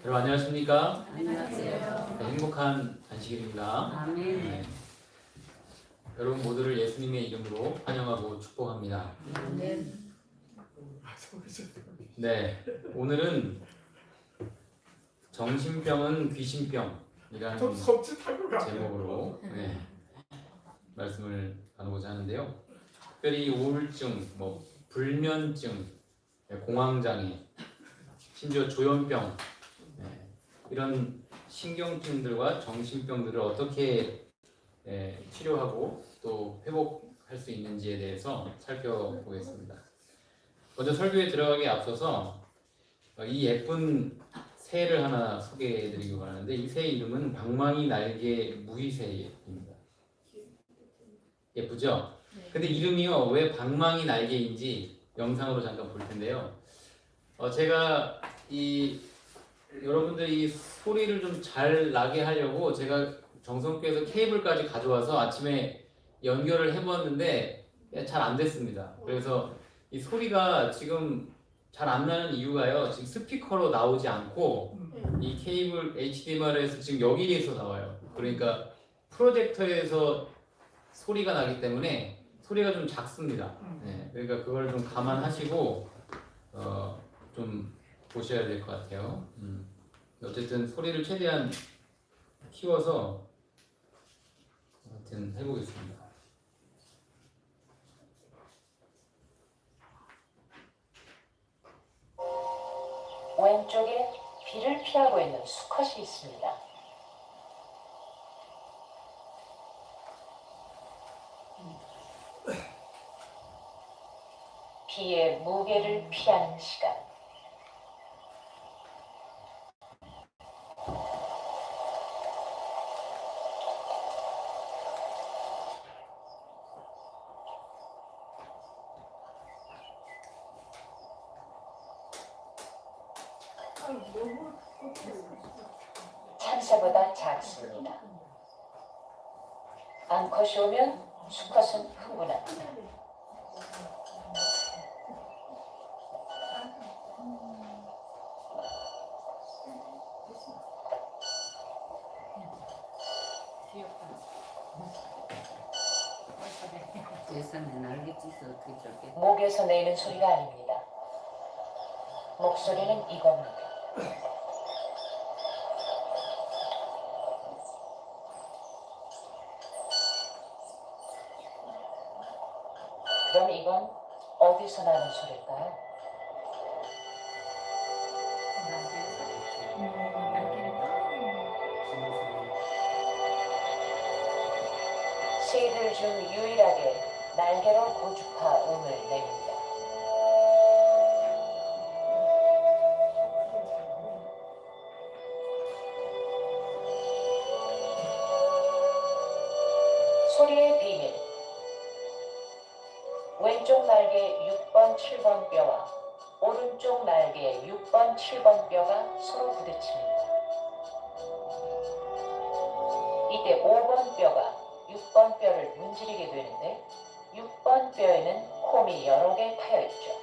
여러분 안녕하십니까? 안녕하세요. 네, 행복한 안식일입니다. 아멘. 네. 여러분 모두를 예수님의 이름으로 환영하고 축복합니다. 아멘. 네, 오늘은 정신병은 귀신병이라는 제목으로 말씀을 나누고자 하는데요. 특별히 우울증, 불면증, 공황장애, 심지어 조현병 이런 신경증들과 정신병들을 어떻게 치료하고 또 회복할 수 있는지에 대해서 살펴보겠습니다. 먼저 설교에 들어가기 앞서서 이 예쁜 새를 하나 소개해드리고 하는데 이 새 이름은 방망이 날개 무의새입니다. 예쁘죠? 근데 이름이요 왜 방망이 날개인지 영상으로 잠깐 볼 텐데요. 제가 여러분들이 이 소리를 좀 잘 나게 하려고 제가 정성교에서 케이블까지 가져와서 아침에 연결을 해보았는데 잘 안 됐습니다. 그래서 이 소리가 지금 잘 안 나는 이유가요. 지금 스피커로 나오지 않고 이 케이블 HDMI에서 지금 여기에서 나와요. 그러니까 프로젝터에서 소리가 나기 때문에 소리가 좀 작습니다. 그러니까 그걸 좀 감안하시고 좀 보셔야 될 것 같아요. 어쨌든 소리를 최대한 키워서 하여튼 해보겠습니다. 왼쪽에 비를 피하고 있는 수컷이 있습니다. 비의 무게를 피하는 시간. 참새보다 작습니다. 암컷이 오면 수컷은 흥분합니다. 세상에 날개짓을 어떻게 저렇게. 목에서 내는 소리가 아닙니다. 목소리는 이겁니다. 그럼 이건 어디서 나는 소리일까요? 새들 중 유일하게 날개로 고주파 음을 냅니다. 소리의 비밀. 왼쪽 날개 6번, 7번 뼈와 오른쪽 날개 6번, 7번 뼈가 서로 부딪힙니다. 이때 5번 뼈가 6번 뼈를 문지르게 되는데 6번 뼈에는 홈이 여러 개 파여 있죠.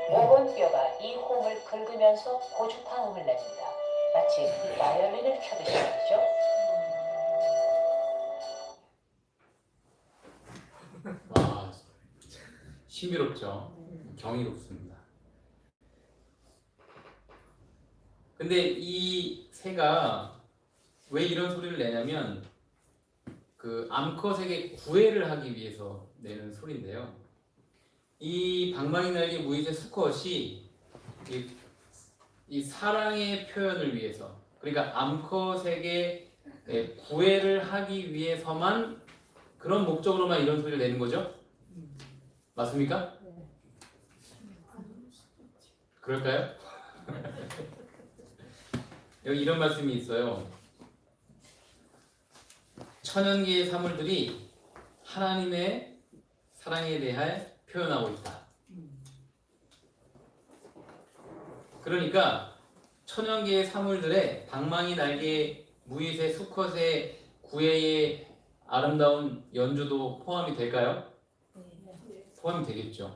5번 뼈가 이 홈을 긁으면서 고주파 음을 냅니다. 마치 바이올린을 켜듯이 말이죠. 와, 신비롭죠? 경이롭습니다. 근데 이 새가 왜 이런 소리를 내냐면 그 암컷에게 구애를 하기 위해서 내는 소리인데요. 이 방망이 날개 무의새 수컷이 이 사랑의 표현을 위해서, 그러니까 암컷에게 구애를 하기 위해서만 그런 목적으로만 이런 소리를 내는 거죠? 맞습니까? 그럴까요? 여기 이런 말씀이 있어요. 천연 개의 사물들이 하나님의 사랑에 대해 표현하고 있다. 그러니까 천연 개의 사물들의 방망이 날개 무의새 수컷의 구애의 아름다운 연주도 포함이 될까요? 포함이 되겠죠.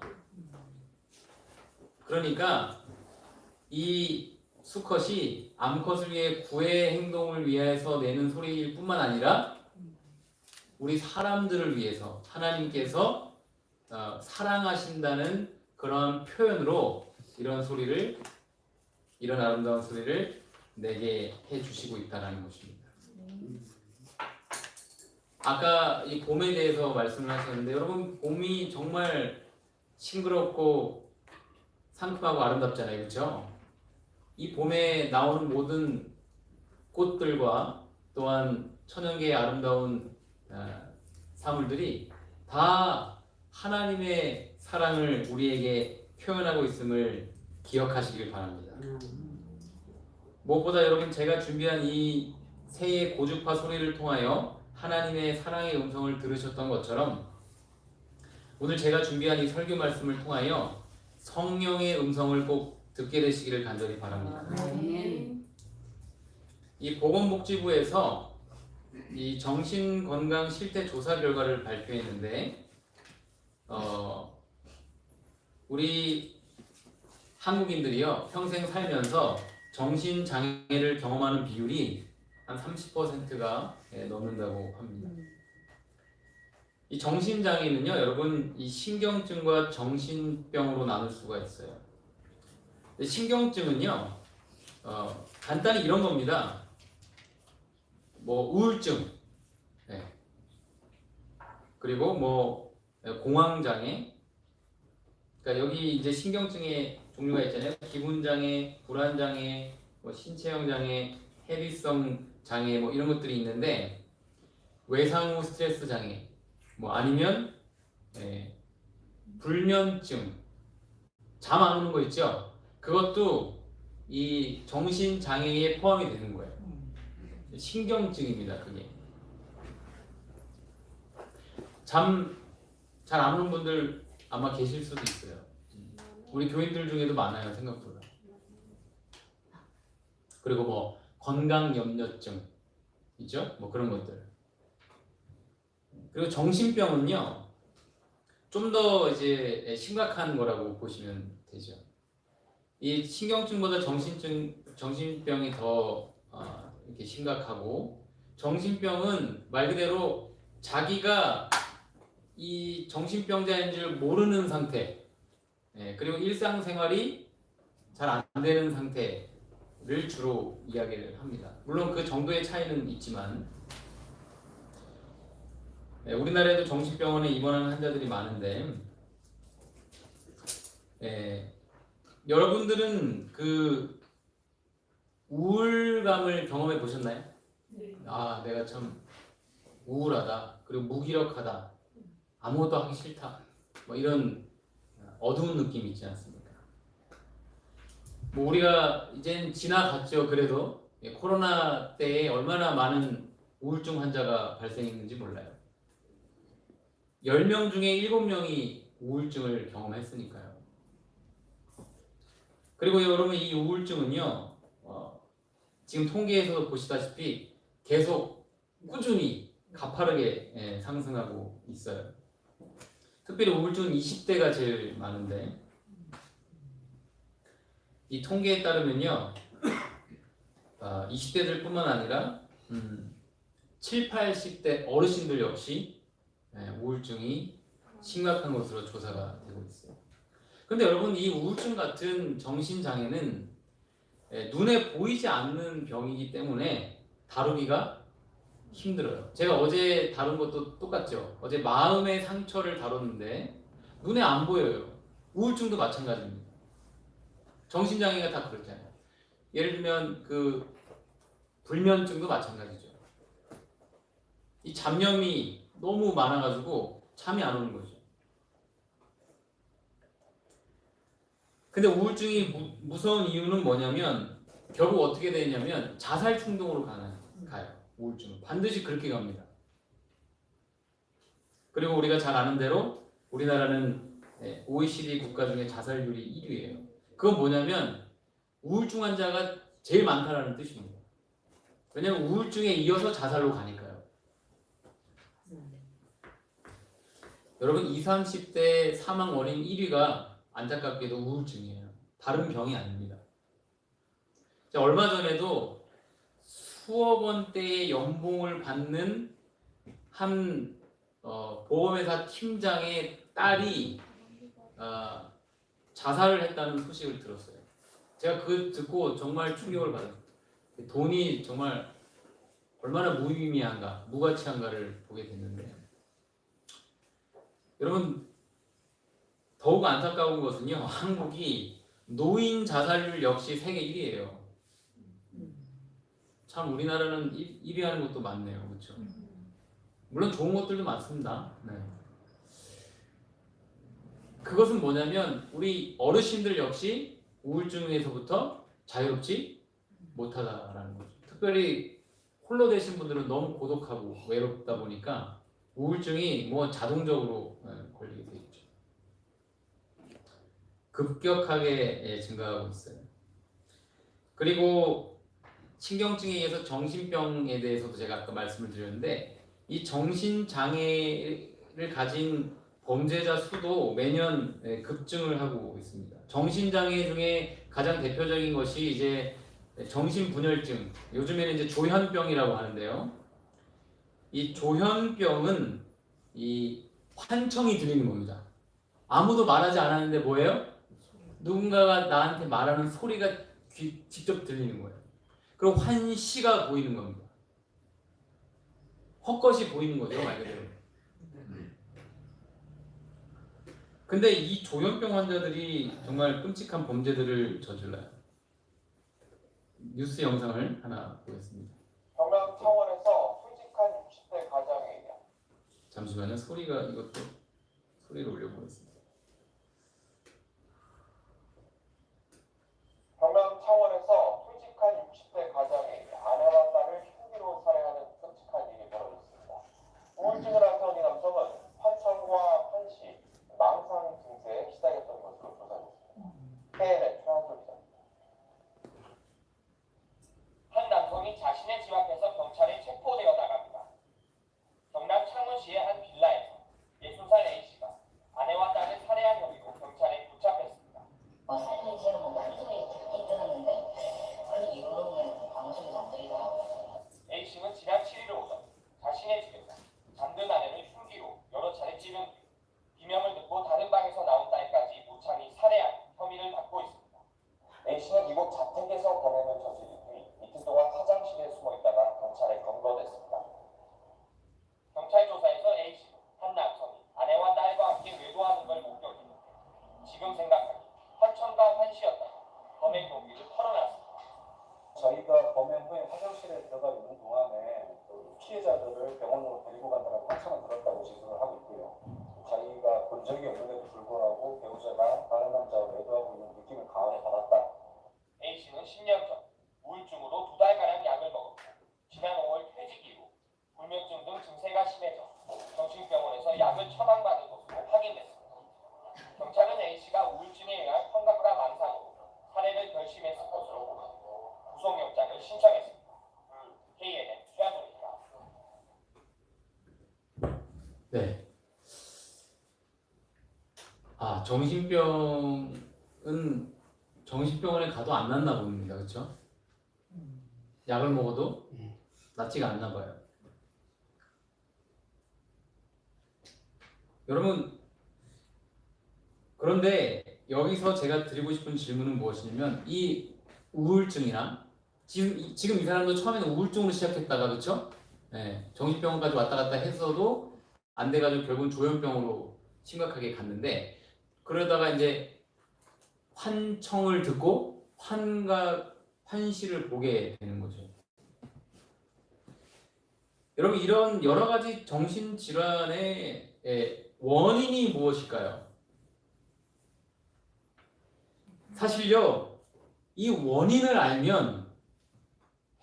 그러니까 이 수컷이 암컷을 위해 구애 행동을 위해서 내는 소리일 뿐만 아니라 우리 사람들을 위해서 하나님께서 사랑하신다는 그런 표현으로 이런 아름다운 소리를 내게 해주시고 있다는 것입니다. 아까 이 봄에 대해서 말씀을 하셨는데 여러분 봄이 정말 싱그럽고 상큼하고 아름답잖아요, 그렇죠? 이 봄에 나오는 모든 꽃들과 또한 천연계의 아름다운 사물들이 다 하나님의 사랑을 우리에게 표현하고 있음을 기억하시길 바랍니다. 무엇보다 여러분 제가 준비한 이 새해 고주파 소리를 통하여 하나님의 사랑의 음성을 들으셨던 것처럼 오늘 제가 준비한 이 설교 말씀을 통하여 성령의 음성을 꼭 듣게 되시기를 간절히 바랍니다. 아멘. 이 보건복지부에서 이 정신건강 실태 조사 결과를 발표했는데 우리 한국인들이요 평생 살면서 정신장애를 경험하는 비율이 한 30%가 넘는다고 합니다. 이 정신장애는요 여러분 이 신경증과 정신병으로 나눌 수가 있어요. 신경증은요 간단히 이런 겁니다. 뭐 우울증, 그리고 뭐 공황장애. 그러니까 여기 이제 신경증의 종류가 있잖아요. 기분장애, 불안장애, 뭐 신체형 장애, 해비성 장애 뭐 이런 것들이 있는데 외상 후 스트레스 장애, 뭐 아니면 불면증, 잠 안 오는 거 있죠. 그것도 이 정신 장애에 포함이 되는 거예요. 신경증입니다. 그게 잠 잘 안 오는 분들 아마 계실 수도 있어요. 우리 교인들 중에도 많아요, 생각보다. 그리고 뭐 건강 염려증 있죠? 뭐 그런 것들. 그리고 정신병은요 좀 더 이제 심각한 거라고 보시면 되죠. 이 신경증보다 정신병이 더 이렇게 심각하고, 정신병은 말 그대로 자기가 이 정신병자인 줄 모르는 상태, 그리고 일상생활이 잘 안 되는 상태를 주로 이야기를 합니다. 물론 그 정도의 차이는 있지만 우리나라에도 정신병원에 입원하는 환자들이 많은데 여러분들은 그 우울감을 경험해 보셨나요? 네. 아, 내가 참 우울하다, 그리고 무기력하다, 아무것도 하기 싫다, 뭐 이런 어두운 느낌 있지 않습니까? 뭐 우리가 이젠 지나갔죠. 그래도 코로나 때에 얼마나 많은 우울증 환자가 발생했는지 몰라요. 10명 중에 7명이 우울증을 경험했으니까요. 그리고 여러분 이 우울증은요 지금 통계에서도 보시다시피 계속 꾸준히 가파르게 상승하고 있어요. 특별히 우울증은 20대가 제일 많은데, 이 통계에 따르면요 20대들 뿐만 아니라 7, 80대 어르신들 역시 우울증이 심각한 것으로 조사가 되고 있어요. 근데 여러분 이 우울증 같은 정신장애는 눈에 보이지 않는 병이기 때문에 다루기가 힘들어요. 제가 어제 다룬 것도 똑같죠. 어제 마음의 상처를 다뤘는데 눈에 안 보여요. 우울증도 마찬가지입니다. 정신장애가 다 그렇잖아요. 예를 들면 그 불면증도 마찬가지죠. 이 잡념이 너무 많아가지고 잠이 안 오는 거죠. 근데 우울증이 무서운 이유는 뭐냐면 결국 어떻게 되냐면 자살 충동으로 가요. 우울증은 반드시 그렇게 갑니다. 그리고 우리가 잘 아는 대로 우리나라는 OECD 국가 중에 자살률이 1위예요. 그건 뭐냐면 우울증 환자가 제일 많다라는 뜻입니다. 왜냐하면 우울증에 이어서 자살로 가니까요. 여러분 20, 30대 사망 원인 1위가 안타깝게도 우울증이에요. 다른 병이 아닙니다. 얼마 전에도 수억 원대의 연봉을 받는 한 보험회사 팀장의 딸이 자살을 했다는 소식을 들었어요. 제가 그 듣고 정말 충격을 받았어요. 돈이 정말 얼마나 무의미한가, 무가치한가를 보게 됐는데, 여러분 더욱 안타까운 것은요, 한국이 노인 자살률 역시 세계 1위예요. 참 우리나라는 1위 하는 것도 많네요, 그렇죠? 물론 좋은 것들도 많습니다. 네. 그것은 뭐냐면 우리 어르신들 역시 우울증에서부터 자유롭지 못하다라는 거죠. 특별히 홀로 되신 분들은 너무 고독하고 외롭다 보니까 우울증이 뭐 자동적으로 걸리게 돼 있죠. 급격하게 증가하고 있어요. 그리고 신경증에 의해서 정신병에 대해서도 제가 아까 말씀을 드렸는데, 이 정신장애를 가진 범죄자 수도 매년 급증을 하고 있습니다. 정신장애 중에 가장 대표적인 것이 이제 정신분열증, 요즘에는 이제 조현병이라고 하는데요. 이 조현병은 이 환청이 들리는 겁니다. 아무도 말하지 않았는데 뭐예요? 누군가가 나한테 말하는 소리가 직접 들리는 거예요. 그리고 환시가 보이는 겁니다. 헛것이 보이는 거죠, 말 그대로. 근데 이 조현병 환자들이 정말 끔찍한 범죄들을 저질러요. 뉴스 영상을 하나 보겠습니다. 경남 창원에서 솔직한 60대 가장에 의한 잠시만요. 이것도 소리를 올려보겠습니다. 경남 창원에서 솔직한 60대 가장에 의해 아내와 딸을 흉기로 살해하는 끔찍한 일이 벌어졌습니다. 우울증을 앓던 이 남성은 환청과 환시, 망상 증세에 시달렸던 것으로 조사됐습니다. KNN 최한솔 기자입니다. 한 남성이 자신의 집 앞에서 경찰에 체포되어 나갑니다. 경남 창원시의 한 빌라에서 60살 A씨가 아내와 딸을 살해한 혐의로 경찰에 붙잡혔습니다. 살인을 지는 뭐 하루 종일 듣긴 들었는데 아니 이거는 방송에서 안 들리더라고요. A씨는 지난 7일 오전 자신의 집에서 잠든 아내를 흉기로 여러 차례 찌른 뒤 비명을 듣고 다른 방에서 나온 딸까지 무참히 살해한 혐의를 받고 있습니다. A씨는 이곳 자택에서 범행을 저지른 뒤 이틀 동안 화장실에 숨어 있다가 경찰에 검거됐습니다. 경찰 조사에서 A씨는 한 남성이 아내와 딸과 함께 외도하는 걸 목격했는데 지금 생각하니 환청과 환시였다고 범행 동기를 털어놨습니다. 저희가 범행 후에 화장실에 들어가 있는 동안에 그 피해자들을 병원으로 데리고 간다는 환청을 들었다고 지적을 하고 있고요. 자기가 본 적이 없는데도 불구하고 배우자가 다른 남자와 외도하고 있는 느낌을 강하게 받았다. A씨는 10년 전 우울증으로 2달가량 약을 먹었고 지난 5월 퇴직 이후 불면증 등 증세가 심해져 정신병원에서 약을 처방받은 것으로 확인됐습니다. 경찰은 A씨가 우울증에 의한 환각과 망상으로 살해를 결심했을 것으로 보고 구속영장을 신청했습니다. KNN 최한솔입니다. 네. 정신병원에 가도 안 낫나 봅니다. 그렇죠? 약을 먹어도 낫지가 않나 봐요. 여러분, 그런데 여기서 제가 드리고 싶은 질문은 무엇이냐면, 이 우울증이나 지금 이 사람도 처음에는 우울증으로 시작했다가, 그렇죠? 네, 정신병원까지 왔다 갔다 했어도 안 돼가지고 결국은 조현병으로 심각하게 갔는데, 그러다가 이제 환청을 듣고 환시를 보게 되는 거죠. 여러분, 이런 여러 가지 정신질환의 원인이 무엇일까요? 사실요, 이 원인을 알면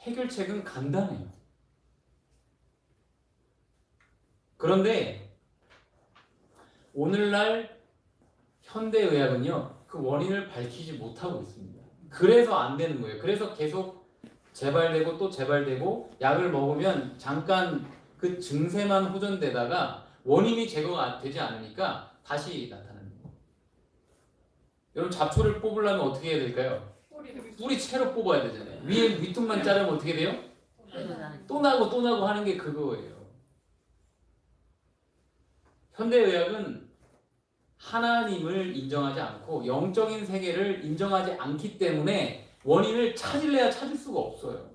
해결책은 간단해요. 그런데 오늘날 현대의학은요, 그 원인을 밝히지 못하고 있습니다. 그래서 안 되는 거예요. 그래서 계속 재발되고 또 재발되고, 약을 먹으면 잠깐 그 증세만 호전되다가 원인이 제거가 되지 않으니까 다시 나타나는 거예요. 여러분, 잡초를 뽑으려면 어떻게 해야 될까요? 뿌리 채로 뽑아야 되잖아요. 위에 위뚱만 자르면 어떻게 돼요? 또 나고 하는 게 그거예요. 현대의학은 하나님을 인정하지 않고 영적인 세계를 인정하지 않기 때문에 원인을 찾을래야 찾을 수가 없어요.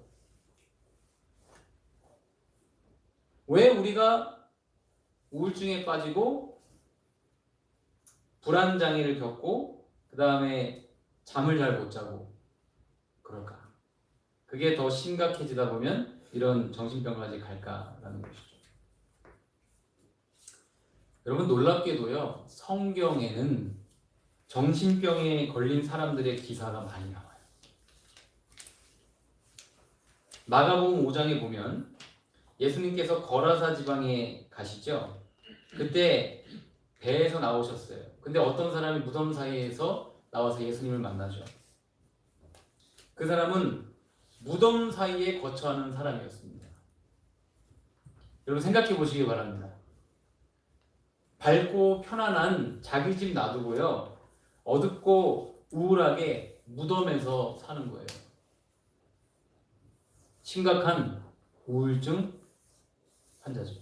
왜 우리가 우울증에 빠지고 불안 장애를 겪고 그 다음에 잠을 잘 못 자고 그럴까? 그게 더 심각해지다 보면 이런 정신병까지 갈까라는 것이죠. 여러분 놀랍게도요, 성경에는 정신병에 걸린 사람들의 기사가 많이 나와요. 마가복음 5장에 보면 예수님께서 거라사 지방에 가시죠. 그때 배에서 나오셨어요. 근데 어떤 사람이 무덤 사이에서 나와서 예수님을 만나죠. 그 사람은 무덤 사이에 거처하는 사람이었습니다. 여러분 생각해 보시기 바랍니다. 밝고 편안한 자기 집 놔두고요, 어둡고 우울하게 무덤에서 사는 거예요. 심각한 우울증 환자죠.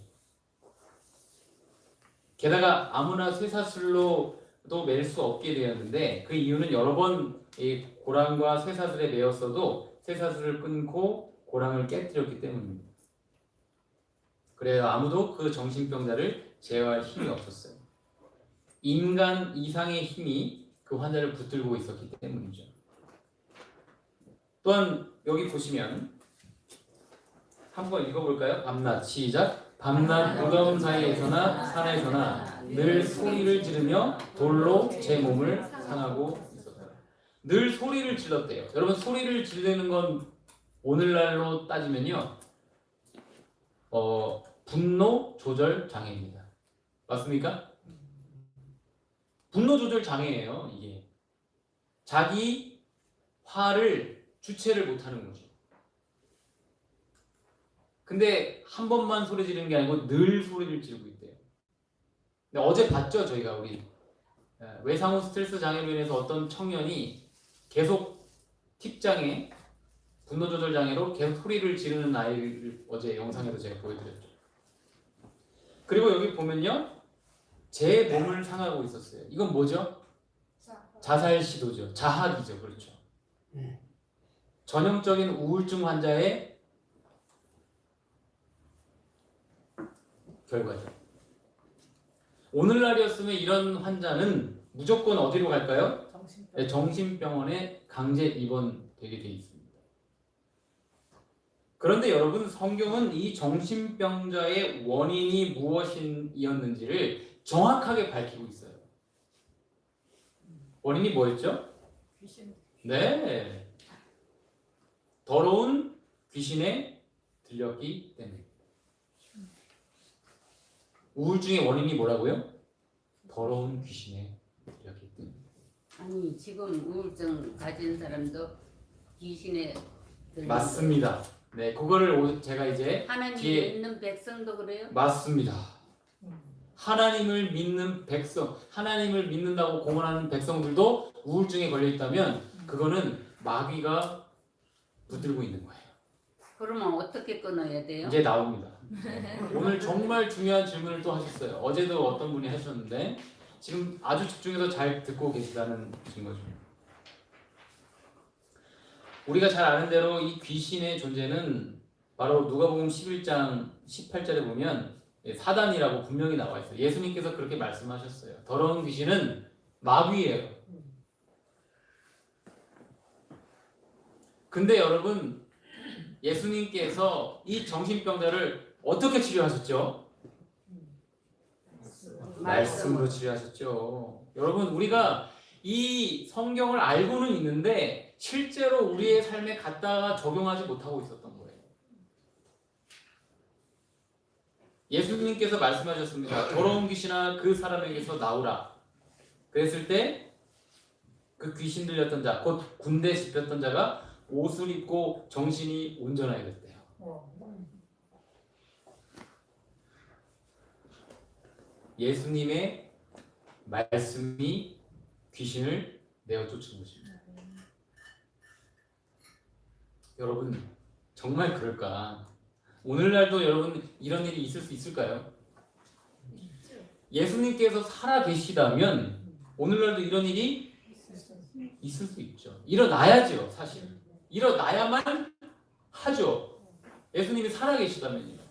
게다가 아무나 쇠사슬로도 맬 수 없게 되었는데 그 이유는 여러 번 이 고랑과 쇠사슬에 매였어도 쇠사슬을 끊고 고랑을 깨뜨렸기 때문입니다. 그래서 아무도 그 정신병자를 제어할 힘이 없었어요. 인간 이상의 힘이 그 환자를 붙들고 있었기 때문이죠. 또한 여기 보시면 한번 읽어볼까요? 밤낮 시작. 밤낮 무덤 사이에서나 산에서나 늘 소리를 지르며 돌로 제 몸을 상하고 있었다. 늘 소리를 질렀대요. 여러분 소리를 지르는 건 오늘날로 따지면요, 분노 조절 장애입니다. 맞습니까? 분노 조절 장애예요. 이게 자기 화를 주체를 못하는 거죠. 근데 한 번만 소리 지르는 게 아니고 늘 소리를 지르고 있대요. 근데 어제 봤죠, 저희가 우리 외상후 스트레스 장애로 인해서 어떤 청년이 계속 팁장애, 분노 조절 장애로 계속 소리를 지르는 아이를 어제 영상에도 제가 보여드렸죠. 그리고 여기 보면요, 제 몸을 상하고 있었어요. 이건 뭐죠? 자살 시도죠. 자학이죠. 그렇죠. 전형적인 우울증 환자의 결과죠. 오늘날이었으면 이런 환자는 무조건 어디로 갈까요? 정신병원에 강제 입원되게 돼 있습니다. 그런데 여러분, 성경은 이 정신병자의 원인이 무엇이었는지를 정확하게 밝히고 있어요. 원인이 뭐였죠? 네, 더러운 귀신에 들렸기 때문에. 우울증의 원인이 뭐라고요? 더러운 귀신에 들렸기 때문에. 아니 지금 우울증 가진 사람도 귀신에 들린 맞습니다. 네, 그거를 제가 이제 하나님 뒤에- 믿는 백성도 그래요? 맞습니다. 하나님을 믿는 백성, 하나님을 믿는다고 공언하는 백성들도 우울증에 걸려 있다면 그거는 마귀가 붙들고 있는 거예요. 그러면 어떻게 끊어야 돼요? 이제 나옵니다. 오늘 정말 중요한 질문을 또 하셨어요. 어제도 어떤 분이 하셨는데 지금 아주 집중해서 잘 듣고 계시다는 증거죠. 우리가 잘 아는 대로 이 귀신의 존재는 바로 누가복음 11장 18절에 보면 사단이라고 분명히 나와 있어요. 예수님께서 그렇게 말씀하셨어요. 더러운 귀신은 마귀예요. 근데 여러분, 예수님께서 이 정신병자를 어떻게 치료하셨죠? 말씀으로 치료하셨죠. 여러분, 우리가 이 성경을 알고는 있는데 실제로 우리의 삶에 갖다가 적용하지 못하고 있었던 거예요. 예수님께서 말씀하셨습니다. 더러운 귀신아 그 사람에게서 나오라. 그랬을 때 그 귀신 들렸던 자, 곧 군대 집혔던 자가 옷을 입고 정신이 온전하게 됐대요. 예수님의 말씀이 귀신을 내어 쫓은 것입니다. 여러분 정말 그럴까? 오늘날도 여러분 이런 일이 있을 수 있을까요? 예수님께서 살아 계시다면 오늘날도 이런 일이 있을 수 있죠. 일어나야죠, 사실. 일어나야만 하죠. 예수님이 살아 계시다면요.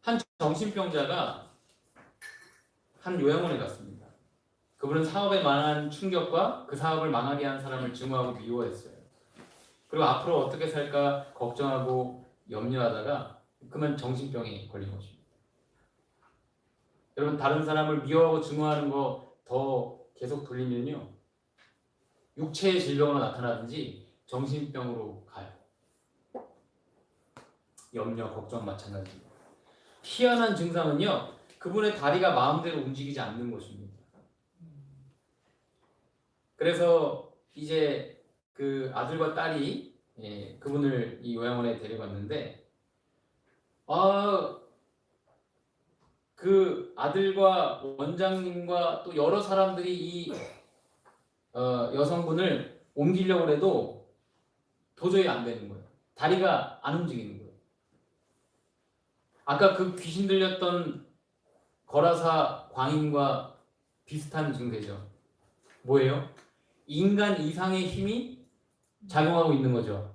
한 정신병자가 한 요양원에 갔습니다. 그분은 사업에 만한 충격과 그 사업을 망하게 한 사람을 증오하고 미워했어요. 그리고 앞으로 어떻게 살까 걱정하고 염려하다가 그만 정신병에 걸린 것입니다. 여러분 다른 사람을 미워하고 증오하는 거 더 계속 돌리면요. 육체의 질병으로 나타나든지 정신병으로 가요. 염려, 걱정 마찬가지입니다. 희한한 증상은요. 그분의 다리가 마음대로 움직이지 않는 것입니다. 그래서 이제 그 아들과 딸이 그분을 이 요양원에 데려갔는데 그 아들과 원장님과 또 여러 사람들이 이 여성분을 옮기려고 해도 도저히 안 되는 거예요. 다리가 안 움직이는 거예요. 아까 그 귀신 들렸던 거라사 광인과 비슷한 증세죠. 뭐예요? 인간 이상의 힘이 작용하고 있는 거죠.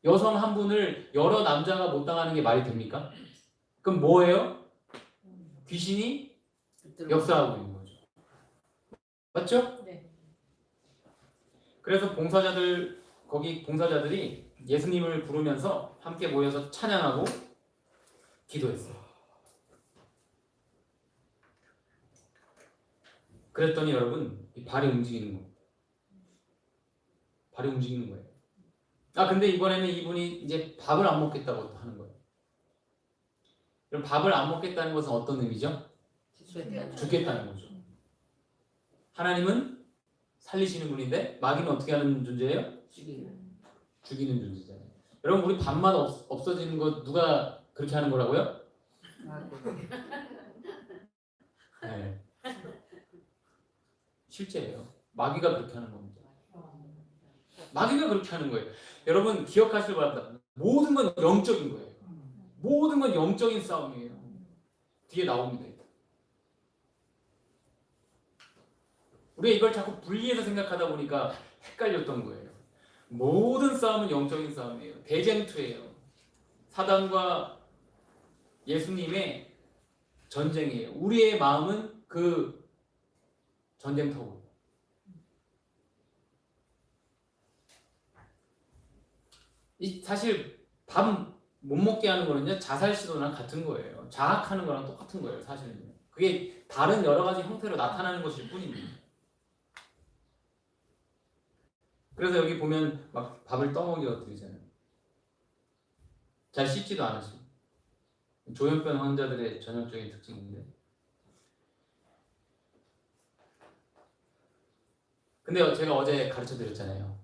여성 한 분을 여러 남자가 못 당하는 게 말이 됩니까? 그럼 뭐예요? 귀신이 역사하고 있는 거죠. 맞죠? 네. 그래서 거기 봉사자들이 예수님을 부르면서 함께 모여서 찬양하고 기도했어요. 그랬더니 여러분 이 발이 움직이는 거예요. 발이 움직이는 거예요. 근데 이번에는 이분이 이제 밥을 안 먹겠다고 하는 거예요. 그럼 밥을 안 먹겠다는 것은 어떤 의미죠? 죽겠다는 거죠. 하나님은 살리시는 분인데 마귀는 어떻게 하는 존재예요? 죽이는 존재잖아요. 여러분 우리 밥맛 없어지는 거 누가 그렇게 하는 거라고요? 네. 실제예요. 마귀가 그렇게 하는 겁니다. 마귀가 그렇게 하는 거예요. 여러분 기억하시길 바랍니다. 모든 건 영적인 거예요. 모든 건 영적인 싸움이에요. 뒤에 나옵니다. 우리가 이걸 자꾸 분리해서 생각하다 보니까 헷갈렸던 거예요. 모든 싸움은 영적인 싸움이에요. 대쟁투예요. 사단과 예수님의 전쟁이에요. 우리의 마음은 그 전쟁터고. 사실 밥 못 먹게 하는 거는요 자살 시도랑 같은 거예요. 자학하는 거랑 똑같은 거예요. 사실은요. 그게 다른 여러 가지 형태로 나타나는 것일 뿐입니다. 그래서 여기 보면 막 밥을 떠먹여 드리잖아요. 잘 씻지도 않으시고. 조현병 환자들의 전형적인 특징인데. 근데 제가 어제 가르쳐 드렸잖아요.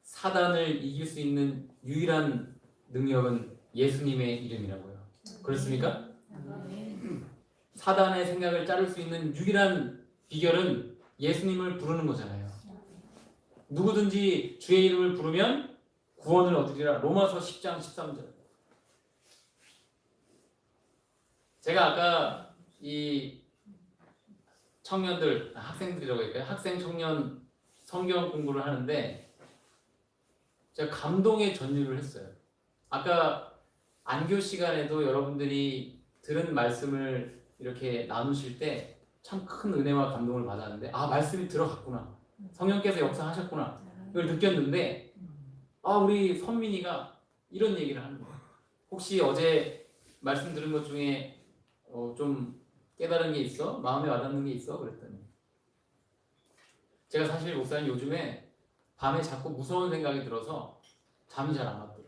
사단을 이길 수 있는 유일한 능력은 예수님의 이름이라고요. 그렇습니까? 사단의 생각을 자를 수 있는 유일한 비결은 예수님을 부르는 거잖아요. 누구든지 주의 이름을 부르면 구원을 얻으리라. 로마서 10장 13절. 제가 아까 이 청년들, 학생들이라고 할까요? 학생 청년 성경 공부를 하는데 제가 감동의 전율을 했어요. 아까 안교 시간에도 여러분들이 들은 말씀을 이렇게 나누실 때 참 큰 은혜와 감동을 받았는데 말씀이 들어갔구나. 성령께서 역사하셨구나. 이걸 느꼈는데 우리 선민이가 이런 얘기를 하는 거예요. 혹시 어제 말씀 들은 것 중에 좀 깨달은 게 있어? 마음에 와닿는 게 있어? 그랬더니 제가 사실 목사님 요즘에 밤에 자꾸 무서운 생각이 들어서 잠이 잘 안 왔대요.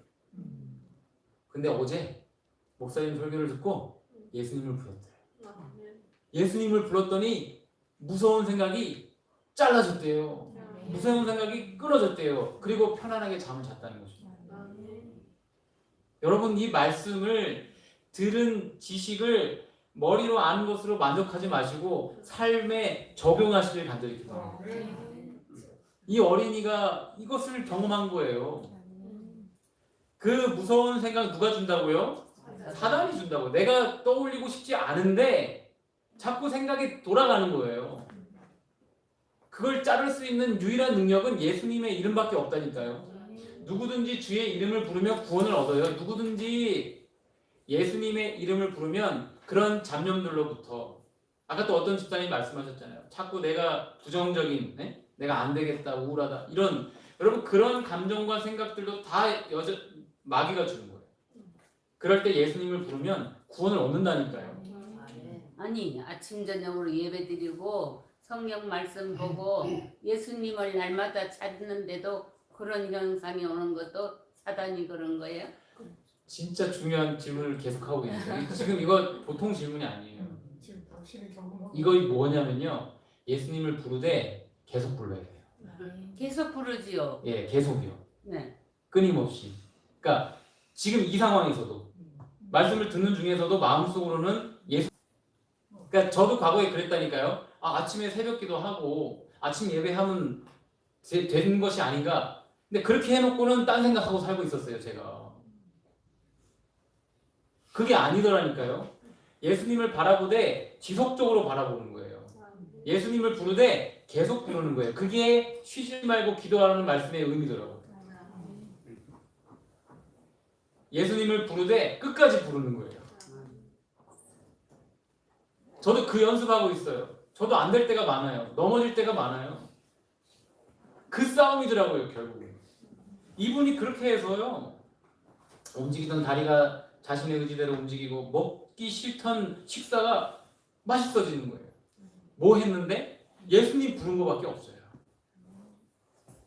근데 어제 목사님 설교를 듣고 예수님을 불렀대요. 예수님을 불렀더니 무서운 생각이 잘라졌대요. 무서운 생각이 끊어졌대요. 그리고 편안하게 잠을 잤다는 것입니다. 여러분 이 말씀을 들은 지식을 머리로 아는 것으로 만족하지 마시고 삶에 적용하시길 간절히 기도합니다. 이 어린이가 이것을 경험한 거예요. 그 무서운 생각 누가 준다고요? 사단이 준다고. 내가 떠올리고 싶지 않은데 자꾸 생각이 돌아가는 거예요. 그걸 자를 수 있는 유일한 능력은 예수님의 이름밖에 없다니까요. 누구든지 주의 이름을 부르면 구원을 얻어요. 누구든지 예수님의 이름을 부르면 그런 잡념들로부터, 아까 또 어떤 집사님이 말씀하셨잖아요. 자꾸 내가 부정적인, 내가 안 되겠다, 우울하다, 이런, 여러분 그런 감정과 생각들도 다 마귀가 주는 거예요. 그럴 때 예수님을 부르면 구원을 얻는다니까요. 아니 아침 저녁으로 예배드리고 성경 말씀 보고 예수님을 날마다 찾는데도 그런 현상이 오는 것도 사단이 그런 거예요? 진짜 중요한 질문을 계속하고 계세요. 지금 이거 보통 질문이 아니에요. 이거 뭐냐면요, 예수님을 부르되 계속 불러야 돼요. 계속 부르지요. 예, 계속이요. 네. 끊임없이. 그러니까 지금 이 상황에서도 말씀을 듣는 중에서도 마음속으로는 예수. 그러니까 저도 과거에 그랬다니까요. 아침에 새벽기도 하고 아침 예배하면 되는 것이 아닌가. 근데 그렇게 해놓고는 딴 생각하고 살고 있었어요, 제가. 그게 아니더라니까요. 예수님을 바라보되 지속적으로 바라보는 거예요. 예수님을 부르되 계속 부르는 거예요. 그게 쉬지 말고 기도하라는 말씀의 의미더라고요. 예수님을 부르되 끝까지 부르는 거예요. 저도 그 연습하고 있어요. 저도 안 될 때가 많아요. 넘어질 때가 많아요. 그 싸움이더라고요, 결국은. 이분이 그렇게 해서요, 움직이던 다리가 자신의 의지대로 움직이고 먹기 싫던 식사가 맛있어지는 거예요. 뭐 했는데? 예수님 부른 거밖에 없어요.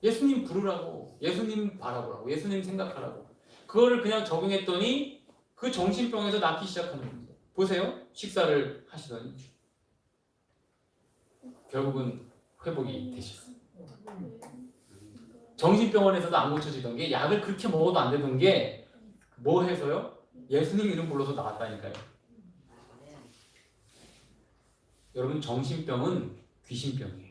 예수님 부르라고, 예수님 바라보라고, 예수님 생각하라고. 그거를 그냥 적용했더니 그 정신병에서 낫기 시작하는 겁니다. 보세요. 식사를 하시더니 결국은 회복이 되셨어요. 정신병원에서도 안 고쳐지던 게, 약을 그렇게 먹어도 안 되던 게 뭐 해서요? 예수님 이름 불러서 나왔다니까요. 여러분, 정신병은 귀신병이에요.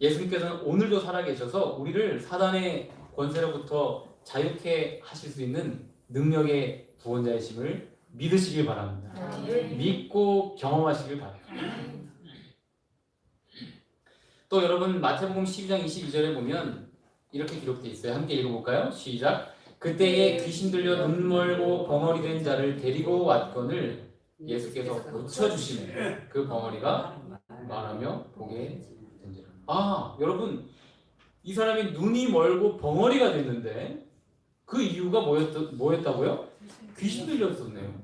예수님께서는 오늘도 살아계셔서 우리를 사단의 권세로부터 자유케 하실 수 있는 능력의 구원자이심을 믿으시길 바랍니다. 믿고 경험하시길 바랍니다. 또 여러분, 마태복음 12장 22절에 보면 이렇게 기록되어 있어요. 함께 읽어볼까요? 시작. 그때에 귀신 들려 눈 멀고 벙어리 된 자를 데리고 왔거늘 예수께서 고쳐주시네. 그 벙어리가 말하며 보게 된지라. 여러분, 이 사람이 눈이 멀고 벙어리가 됐는데 그 이유가 뭐였다고요? 귀신 들렸었네요.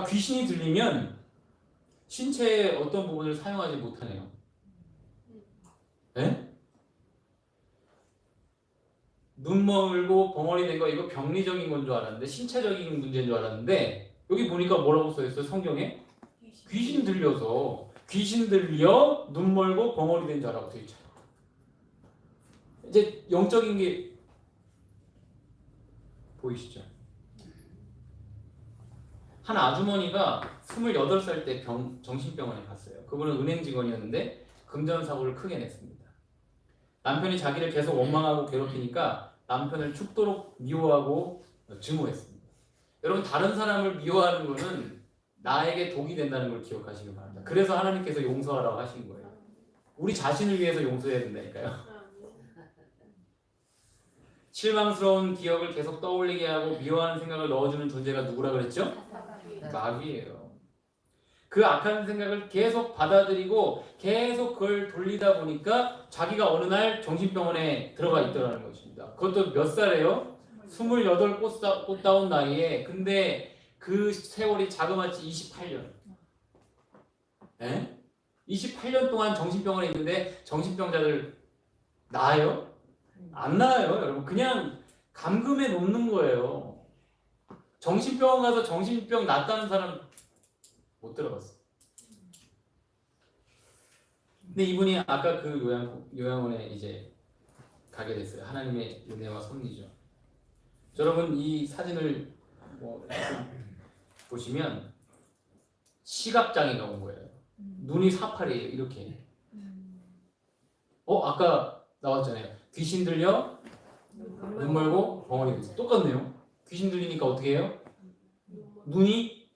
귀신이 들리면 신체의 어떤 부분을 사용하지 못하네요. 네? 눈 멀고 벙어리 된 거, 이거 병리적인 건 줄 알았는데, 신체적인 문제인 줄 알았는데, 여기 보니까 뭐라고 써있어요? 성경에? 귀신 들려서, 귀신 들려 눈 멀고 벙어리 된 자라고 되어 있잖아요. 이제 영적인 게 보이시죠? 한 아주머니가 28살 때 정신병원에 갔어요. 그분은 은행 직원이었는데 금전사고를 크게 냈습니다. 남편이 자기를 계속 원망하고 괴롭히니까 남편을 죽도록 미워하고 증오했습니다. 여러분, 다른 사람을 미워하는 것은 나에게 독이 된다는 걸 기억하시기 바랍니다. 그래서 하나님께서 용서하라고 하신 거예요. 우리 자신을 위해서 용서해야 된다니까요. 실망스러운 기억을 계속 떠올리게 하고 미워하는 생각을 넣어주는 존재가 누구라 그랬죠? 마귀예요. 그 악한 생각을 계속 받아들이고 계속 그걸 돌리다 보니까 자기가 어느 날 정신병원에 들어가 있더라는 것입니다. 그것도 몇 살이에요? 28 꽃다운 나이에. 근데 그 세월이 자그마치 28년. 에? 28년 동안 정신병원에 있는데 정신병자들 나아요? 안 나아요, 여러분. 그냥 감금해 놓는 거예요. 정신병원 가서 정신병 낫다는 사람 못 들어봤어. 근데 이분이 아까 그 요양원에 이제 가게 됐어요. 하나님의 은혜와 섭리죠. 여러분 이 사진을 보시면 시각장애가 온 거예요. 눈이 사파리예요. 이렇게. 아까 나왔잖아요. 귀신 들려 눈 멀고 벙어리 들려. 똑같네요. 귀신 들리니까 어떻게 해요? 눈이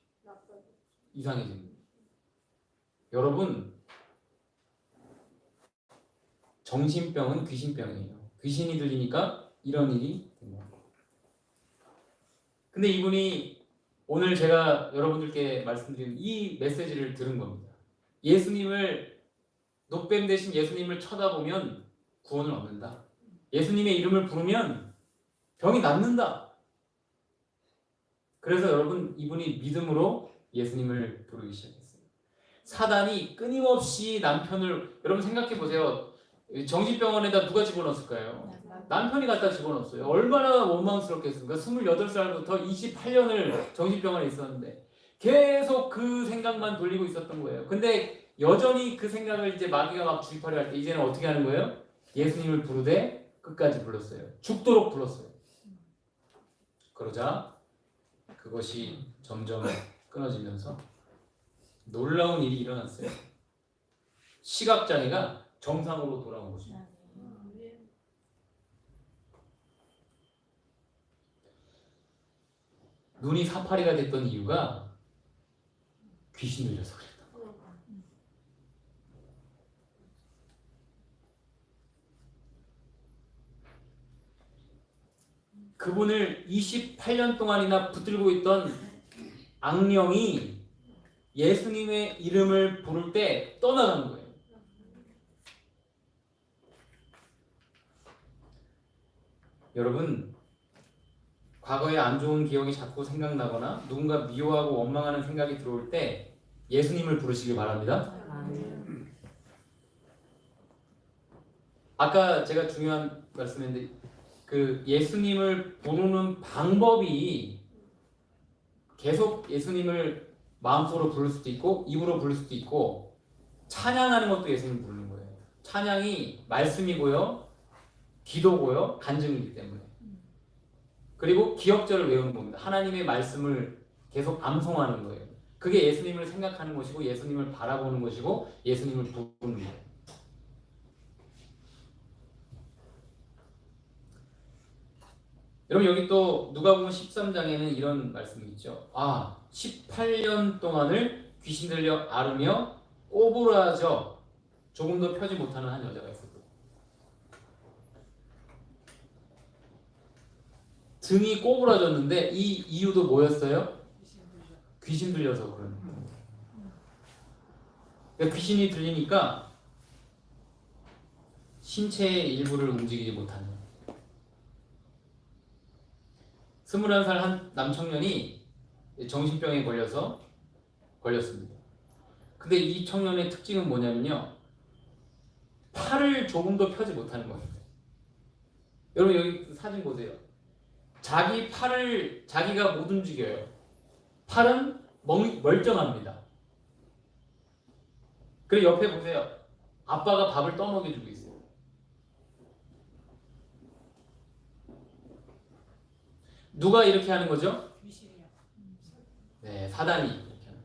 이상해집니다. 여러분 정신병은 귀신병이에요. 귀신이 들리니까 이런 일이 됩니다. 근데 이분이 오늘 제가 여러분들께 말씀드린 이 메시지를 들은 겁니다. 예수님을 노뱀 대신 예수님을 쳐다보면 구원을 얻는다. 예수님의 이름을 부르면 병이 낫는다. 그래서 여러분 이분이 믿음으로 예수님을 부르기 시작했어요. 사단이 끊임없이 남편을 여러분 생각해 보세요. 정신병원에다 누가 집어넣었을까요? 남편이 갖다 집어넣었어요. 얼마나 원망스럽겠습니까? 28살부터 28년을 정신병원에 있었는데 계속 그 생각만 돌리고 있었던 거예요. 근데 여전히 그 생각을 이제 마귀가 막 주입하려 할 때 이제는 어떻게 하는 거예요? 예수님을 부르되 끝까지 불렀어요. 죽도록 불렀어요. 그러자 그것이 점점 끊어지면서 놀라운 일이 일어났어요. 시각장애가 정상으로 돌아온 것입니다. 눈이 사파리가 됐던 이유가 귀신 들려서 그랬던 거예요. 그분을 28년 동안이나 붙들고 있던 악령이 예수님의 이름을 부를 때 떠나간 거예요. 여러분 과거에 안 좋은 기억이 자꾸 생각나거나 누군가 미워하고 원망하는 생각이 들어올 때 예수님을 부르시길 바랍니다. 아까 제가 중요한 말씀했는데 그 예수님을 부르는 방법이 계속 예수님을 마음속으로 부를 수도 있고 입으로 부를 수도 있고 찬양하는 것도 예수님을 부르는 거예요. 찬양이 말씀이고요. 기도고요. 간증이기 때문에. 그리고 기억절을 외우는 겁니다. 하나님의 말씀을 계속 암송하는 거예요. 그게 예수님을 생각하는 것이고 예수님을 바라보는 것이고 예수님을 부르는 거예요. 여러분 여기 또 누가복음 13장에는 이런 말씀이 있죠. 18년 동안을 귀신 들려 앓으며 꼬부라져 조금도 펴지 못하는 한 여자가 있었고 등이 꼬부라졌는데 이 이유도 뭐였어요? 귀신 들려서 그런 거예요. 그러니까 귀신이 들리니까 신체의 일부를 움직이지 못하는 21살 한 남청년이 정신병에 걸렸습니다. 근데 이 청년의 특징은 뭐냐면요. 팔을 조금도 펴지 못하는 겁니다. 여러분 여기 사진 보세요. 자기 팔을 자기가 못 움직여요. 팔은 멀쩡합니다. 그리고 옆에 보세요. 아빠가 밥을 떠먹여주고 있어요. 누가 이렇게 하는 거죠? 네, 사단이 이렇게 하는 거예요.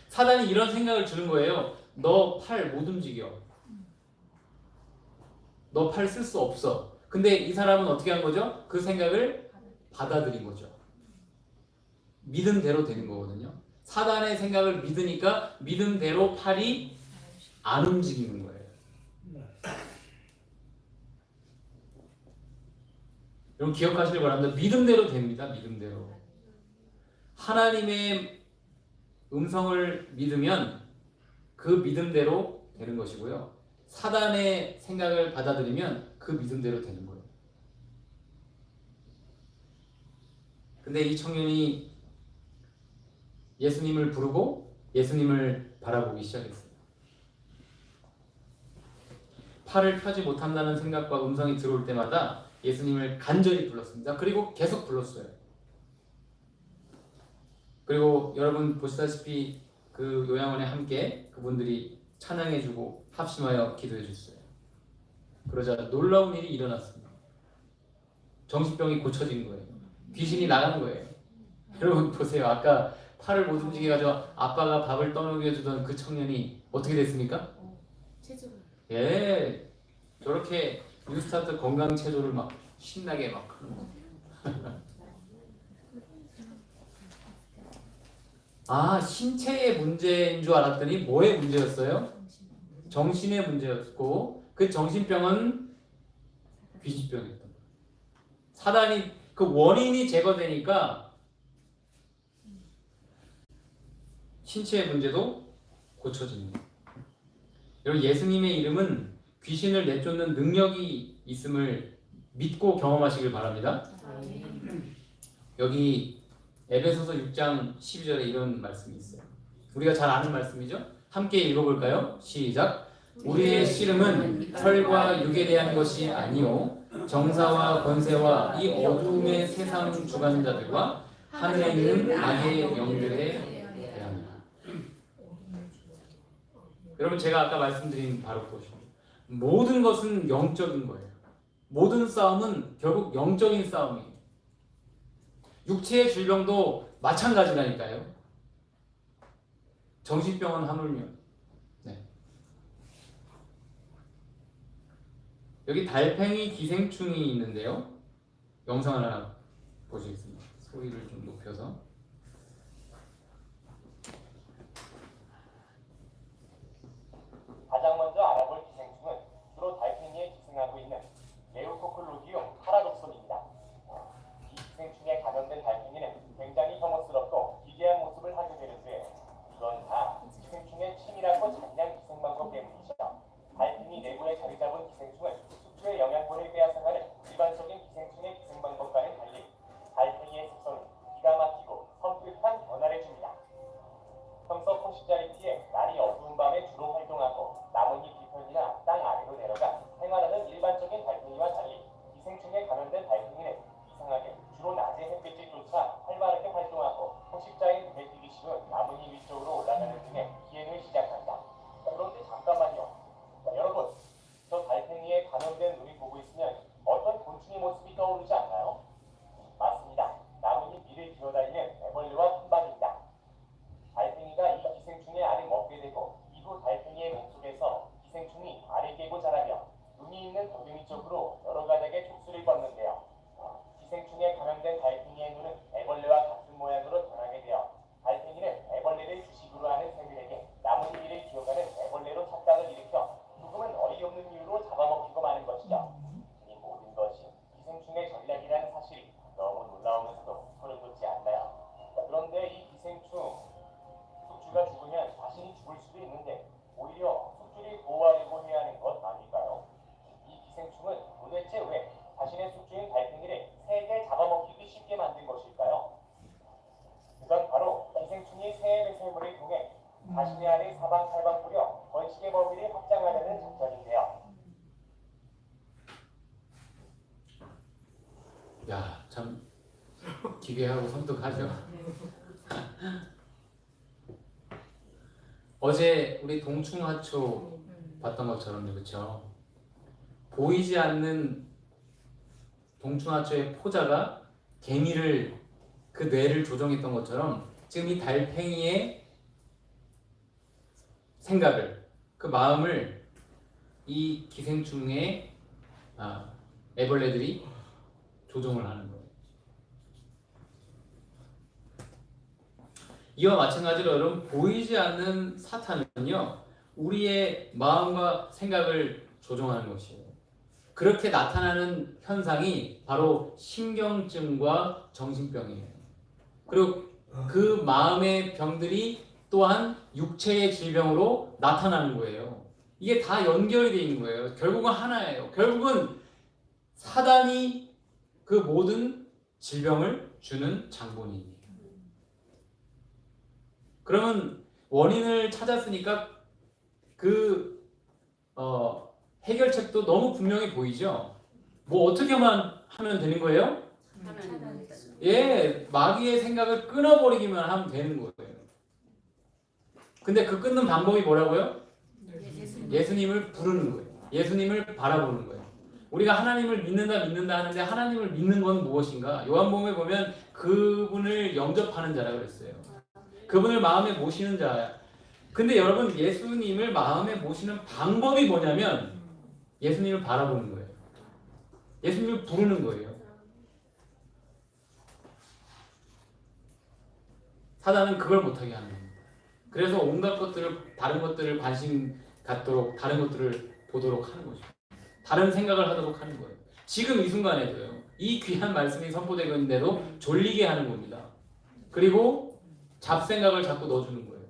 사단이 이런 생각을 주는 거예요. 너 팔 못 움직여. 너 팔 쓸 수 없어. 근데 이 사람은 어떻게 한 거죠? 그 생각을 받아들인 거죠. 믿음대로 되는 거거든요. 사단의 생각을 믿으니까 믿음대로 팔이 안 움직이는 거예요. 여러분 기억하시길 바랍니다. 믿음대로 됩니다. 믿음대로. 하나님의 음성을 믿으면 그 믿음대로 되는 것이고요. 사단의 생각을 받아들이면 그 믿음대로 되는 거예요. 근데 이 청년이 예수님을 부르고 예수님을 바라보기 시작했어요. 팔을 펴지 못한다는 생각과 음성이 들어올 때마다 예수님을 간절히 불렀습니다. 그리고 계속 불렀어요. 그리고 여러분 보시다시피 그 요양원에 함께 그분들이 찬양해주고 합심하여 기도해줬어요. 그러자 놀라운 일이 일어났습니다. 정신병이 고쳐진 거예요. 귀신이 나가는 거예요. 여러분 보세요. 아까 팔을 못 움직여 가지고 아빠가 밥을 떠먹여주던 그 청년이 어떻게 됐습니까? 예, 저렇게 뉴스타트 건강 체조를 막 신나게 막 하는 거. 아, 신체의 문제인 줄 알았더니 뭐의 문제였어요? 정신의 문제였고, 그 정신병은 귀신병이었던 거예요. 사단이 그 원인이 제거되니까 신체의 문제도 고쳐지는 거예요. 여러분, 예수님의 이름은 귀신을 내쫓는 능력이 있음을 믿고 경험하시길 바랍니다. 여기 에베소서 6장 12절에 이런 말씀이 있어요. 우리가 잘 아는 말씀이죠? 함께 읽어볼까요? 시작. 우리의 씨름은 혈과 육에 대한 것이 아니요 정사와 권세와 이 어두움의 세상 주관자들과 하늘에 있는 악의 영들에 대함이라. 여러분, 제가 아까 말씀드린 바로 그것입니다. 모든 것은 영적인 거예요. 모든 싸움은 결국 영적인 싸움이에요. 육체의 질병도 마찬가지라니까요. 정신병은 하물며. 네. 여기 달팽이 기생충이 있는데요. 영상을 하나 보시겠습니다. 소리를 좀 높여서. 가장 먼저 알아볼 기생충은 주로 달팽이에 기생하고 있는 레우코클로디움 파라독솜입니다. 이 기생충에 감염된 달팽이는 굉장히 혐오스럽고 기괴한 모습을 하게 되는데 이건 다 기생충의 치밀하고 잔인한 기생 방법 때문이죠. 달팽이 내부에 자리 잡은 기생충은 숙주의 영양분을 빼앗아가는 일반적인 기생충의 기생 방법과는 달리 달팽이의 특성은 기가 막히고 섬뜩한 변화를 줍니다. 평소 포식자를 피해 날이 어두운 밤에 주로 활동하고 나뭇잎 뒤편이나 땅 아래로 내려가 생활하는 일반적인 달팽이와 달리 기생충에 감염된 달팽이는 이상하게 주로 낮에 햇빛을 쫓아 활발하게 활동하고 포식자인 눈에 띄기 쉬운 나뭇잎 위쪽으로 올라가는 등의 기행을 시작한다. 그런데 잠깐만요. 여러분, 저 달팽이에 감염된 눈이 보고 있으면 어떤 곤충의 모습이 떠오르지 않나요? 맞습니다. 나뭇잎 위를 기어다니는 애벌레와 판박입니다. 달팽이가 이 기생충의 알을 먹게 되고 이후 달팽이의 몸속에서 기생충이 알을 깨고 자라며 눈이 있는 더듬이 쪽으로 여러 가닥의 촉수를 뻗는데요. 기생충에 감염된 달팽이의 눈은 애벌레와 같은 모양으로 변하게 되어 달팽이는 애벌레를 주식으로 하는 새들에게 나뭇잎 위를 기어가는 애벌레로 착각을 일으켜 조금은 어이없는 이유로 잡아먹히고 마는 것이죠. 이 모든 것이 기생충의 전략이라는 사실이 너무 놀라우면서도 소름 돋지 않나요? 그런데 이 기생충 숙주가 죽으면 자신이 죽을 수도 있는데 오히려 숙주를 보호하려고 해야 하는 것 아닐까요? 이 기생충은 도대체 왜 자신의 숙주인 달팽이를 새에게 잡아먹히기 쉽게 만든 것일까요? 그건 바로 기생충이 새의 배설물을 통해 자신의 알을 사방팔방 뿌려 번식의 범위를 확장하려는 작전인데요. 야, 참 기괴하고 섬뜩하죠. 어제 우리 동충하초 봤던 것처럼요, 그렇죠? 보이지 않는 동충하초의 포자가 개미를 그 뇌를 조종했던 것처럼 지금 이 달팽이의 생각을, 그 마음을 이 기생충의 애벌레들이 조종을 하는 거예요. 이와 마찬가지로 여러분, 보이지 않는 사탄은요, 우리의 마음과 생각을 조종하는 것이에요. 그렇게 나타나는 현상이 바로 신경증과 정신병이에요. 그리고 그 마음의 병들이 또한 육체의 질병으로 나타나는 거예요. 이게 다 연결이 되어 있는 거예요. 결국은 하나예요. 결국은 사단이 그 모든 질병을 주는 장본인이에요. 그러면 원인을 찾았으니까 그 해결책도 너무 분명히 보이죠. 뭐 어떻게만 하면 되는 거예요? 예, 마귀의 생각을 끊어버리기만 하면 되는 거예요. 근데 그 끊는 방법이 뭐라고요? 예수님을 부르는 거예요. 예수님을 바라보는 거예요. 우리가 하나님을 믿는다 하는데 하나님을 믿는 건 무엇인가? 요한복음에 보면 그분을 영접하는 자라 그랬어요. 그분을 마음에 모시는 자. 근데 여러분 예수님을 마음에 모시는 방법이 뭐냐면 예수님을 바라보는 거예요. 예수님을 부르는 거예요. 사단은 그걸 못하게 하는 겁니다. 그래서 온갖 것들을 다른 것들을 관심 갖도록 다른 것들을 보도록 하는 거죠. 다른 생각을 하도록 하는 거예요. 지금 이 순간에도요. 이 귀한 말씀이 선포되고 있는데도 졸리게 하는 겁니다. 그리고 잡생각을 자꾸 넣어주는 거예요.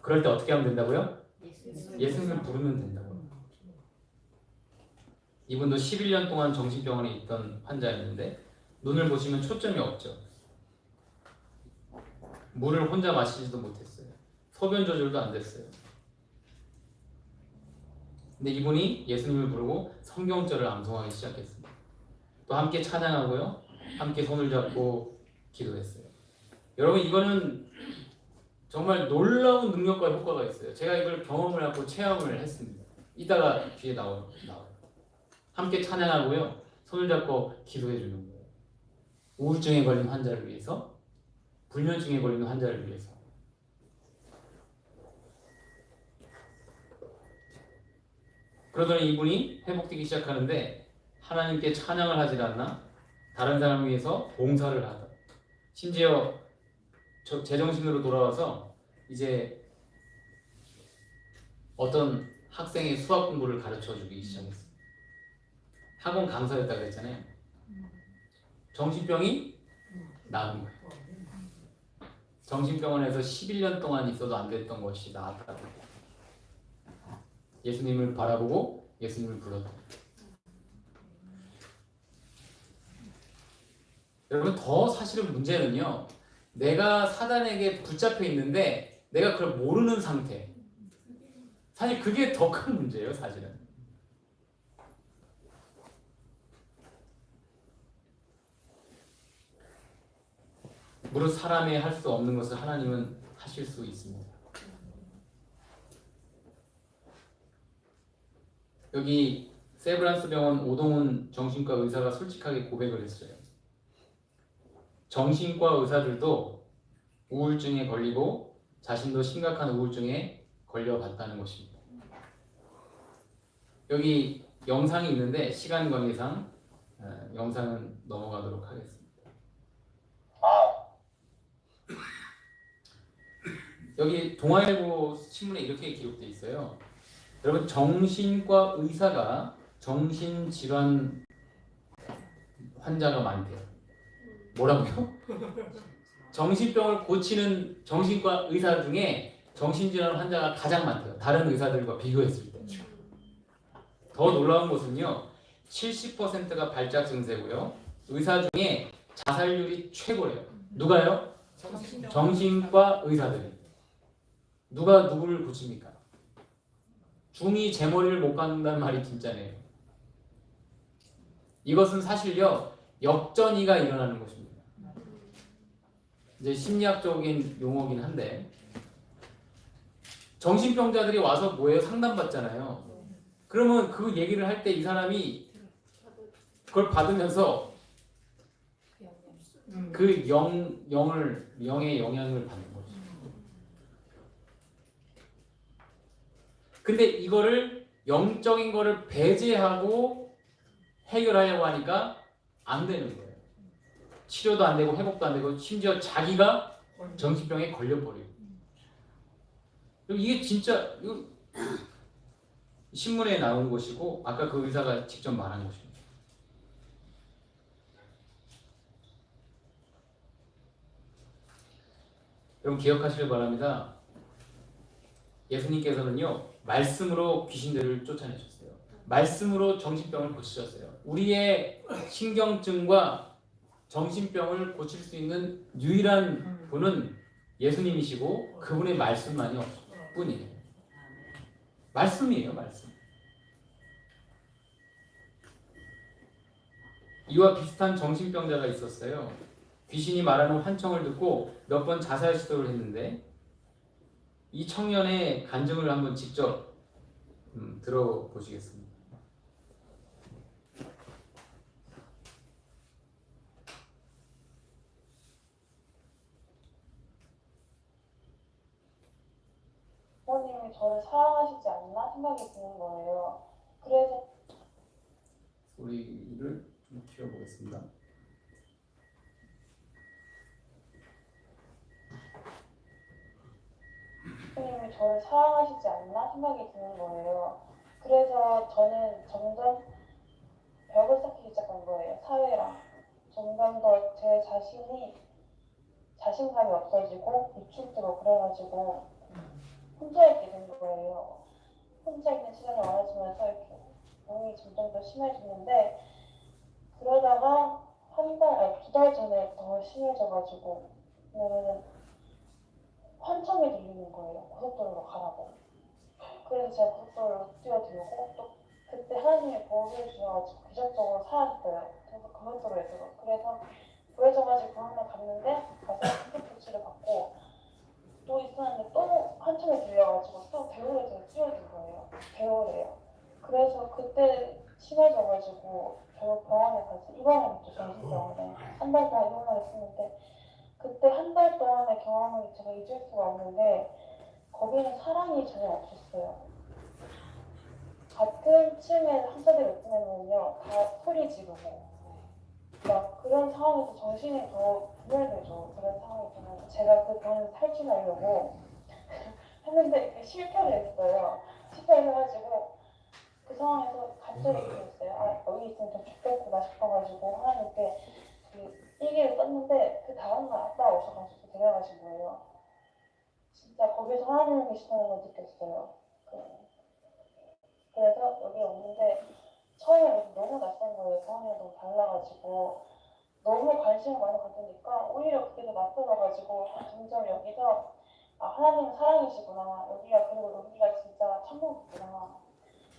그럴 때 어떻게 하면 된다고요? 예수님을 부르면 된다고요. 이분도 11년 동안 정신병원에 있던 환자였는데 눈을 보시면 초점이 없죠. 물을 혼자 마시지도 못했어요. 소변 조절도 안 됐어요. 근데 이분이 예수님을 부르고 성경절을 암송하기 시작했습니다. 또 함께 찬양하고요. 함께 손을 잡고 기도했어요. 여러분 이거는 정말 놀라운 능력과 효과가 있어요. 제가 이걸 경험을 하고 체험을 했습니다. 이따가 뒤에 나와요. 함께 찬양하고요. 손을 잡고 기도해 주는 거예요. 우울증에 걸린 환자를 위해서, 불면증에 걸린 환자를 위해서. 그러더니 이분이 회복되기 시작하는데 하나님께 찬양을 하질 않나? 다른 사람을 위해서 봉사를 하다. 심지어 제정신으로 돌아와서 이제 어떤 학생의 수학 공부를 가르쳐주기 시작했어요. 학원 강사였다고 그랬잖아요. 정신병이 나은 거예요. 정신병원에서 11년 동안 있어도 안 됐던 것이 나았다고. 예수님을 바라보고 예수님을 불렀다. 여러분 더 사실은 문제는요. 내가 사단에게 붙잡혀 있는데 내가 그걸 모르는 상태. 사실 그게 더 큰 문제예요. 사실은. 무릇 사람이 할 수 없는 것을 하나님은 하실 수 있습니다. 여기 세브란스 병원 오동훈 정신과 의사가 솔직하게 고백을 했어요. 정신과 의사들도 우울증에 걸리고 자신도 심각한 우울증에 걸려봤다는 것입니다. 여기 영상이 있는데 시간 관계상 영상은 넘어가도록 하겠습니다. 여기 동아일보 신문에 이렇게 기록되어 있어요. 여러분 정신과 의사가 정신질환 환자가 많대요. 뭐라고요? 정신병을 고치는 정신과 의사 중에 정신질환 환자가 가장 많대요. 다른 의사들과 비교했을 때. 더 놀라운 것은요. 70%가 발작 증세고요. 의사 중에 자살률이 최고래요. 누가요? 정신과 의사들이. 누가 누구를 고칩니까? 중이 제 머리를 못 깎는다는 말이 진짜네요. 이것은 사실요. 역전이가 일어나는 것입니다. 이제 심리학적인 용어긴 한데 정신병자들이 와서 뭐예요? 상담받잖아요. 그러면 그 얘기를 할 때 이 사람이 그걸 받으면서 그 영의 영향을 받는 거죠. 근데 이거를 영적인 거를 배제하고 해결하려고 하니까 안 되는 거예요. 치료도 안 되고 회복도 안 되고 심지어 자기가 정신병에 걸려버리고. 이게 진짜 이거 신문에 나온 것이고 아까 그 의사가 직접 말한 것입니다. 여러분 기억하시길 바랍니다. 예수님께서는요 말씀으로 귀신들을 쫓아내셨어요. 말씀으로 정신병을 고치셨어요. 우리의 신경증과 정신병을 고칠 수 있는 유일한 분은 예수님이시고 그분의 말씀만이 없을 뿐이에요. 말씀이에요, 말씀. 이와 비슷한 정신병자가 있었어요. 귀신이 말하는 환청을 듣고 몇 번 자살 시도를 했는데 이 청년의 간증을 한번 직접 들어보시겠습니다. 부모님이 저를 사랑하시지 않나 생각이 드는 거예요. 그래서 소리를 좀 키워보겠습니다. 부모님이 저를 사랑하시지 않나 생각이 드는 거예요. 그래서 저는 점점 벽을 쌓기 시작한 거예요. 사회랑. 점점 더 제 자신이 자신감이 없어지고 위축되고 그래가지고 혼자 있게 된 거예요. 혼자 있는 시간이 많아지면서 이렇게 병이 점점 더 심해졌는데 그러다가 두 달 전에 더 심해져가지고 왜냐면은 환청이 들리는 거예요. 고속도로로 가라고. 그래서 제가 고속도로로 뛰어들고 또 그때 하나님이 보호해 주셔가지고 기적적으로 살았어요. 그래서 고속도로에서. 그래서 보여져가지고 병원에 갔는데 가서 응급조치를 받고 또 있었는데 또 환청이 들려가지고 또 대우에 제가 뛰어든 거예요. 대우래요. 그래서 그때 심해져가지고 결국 병원에 가서 입원을 했죠. 정신병원에. 한 달 동안 입원을 했었는데 그때 한 달 동안의 경험을 제가 잊을 수가 없는데 거기는 사랑이 전혀 없었어요. 같은 층에 환자들이 있으면요 다 소리 지르고 막 그런 상황에서 정신이 더 분열되죠. 그런 상황이 되면 제가 그 병에서 탈출하려고 했는데 실패를 했어요. 실패를 해가지고 그 상황에서 갑자기 그랬어요. 아 여기 있으면 더 죽겠구나 싶어가지고 하나님께 그 일기를 썼는데 그 다음날 아빠가 오셔가지고 데려가신 거예요. 진짜 거기서 하나님이 계시다는 걸 느꼈어요. 그래서 여기 왔는데 처음에 너무 낯선 거예요. 상황이 너무 달라가지고 너무 관심을 많이 받으니까 오히려 그게 더 낯설어가지고 점점 여기서 아 하나님은 사랑이시구나. 그리고 여기가 진짜 천국이구나.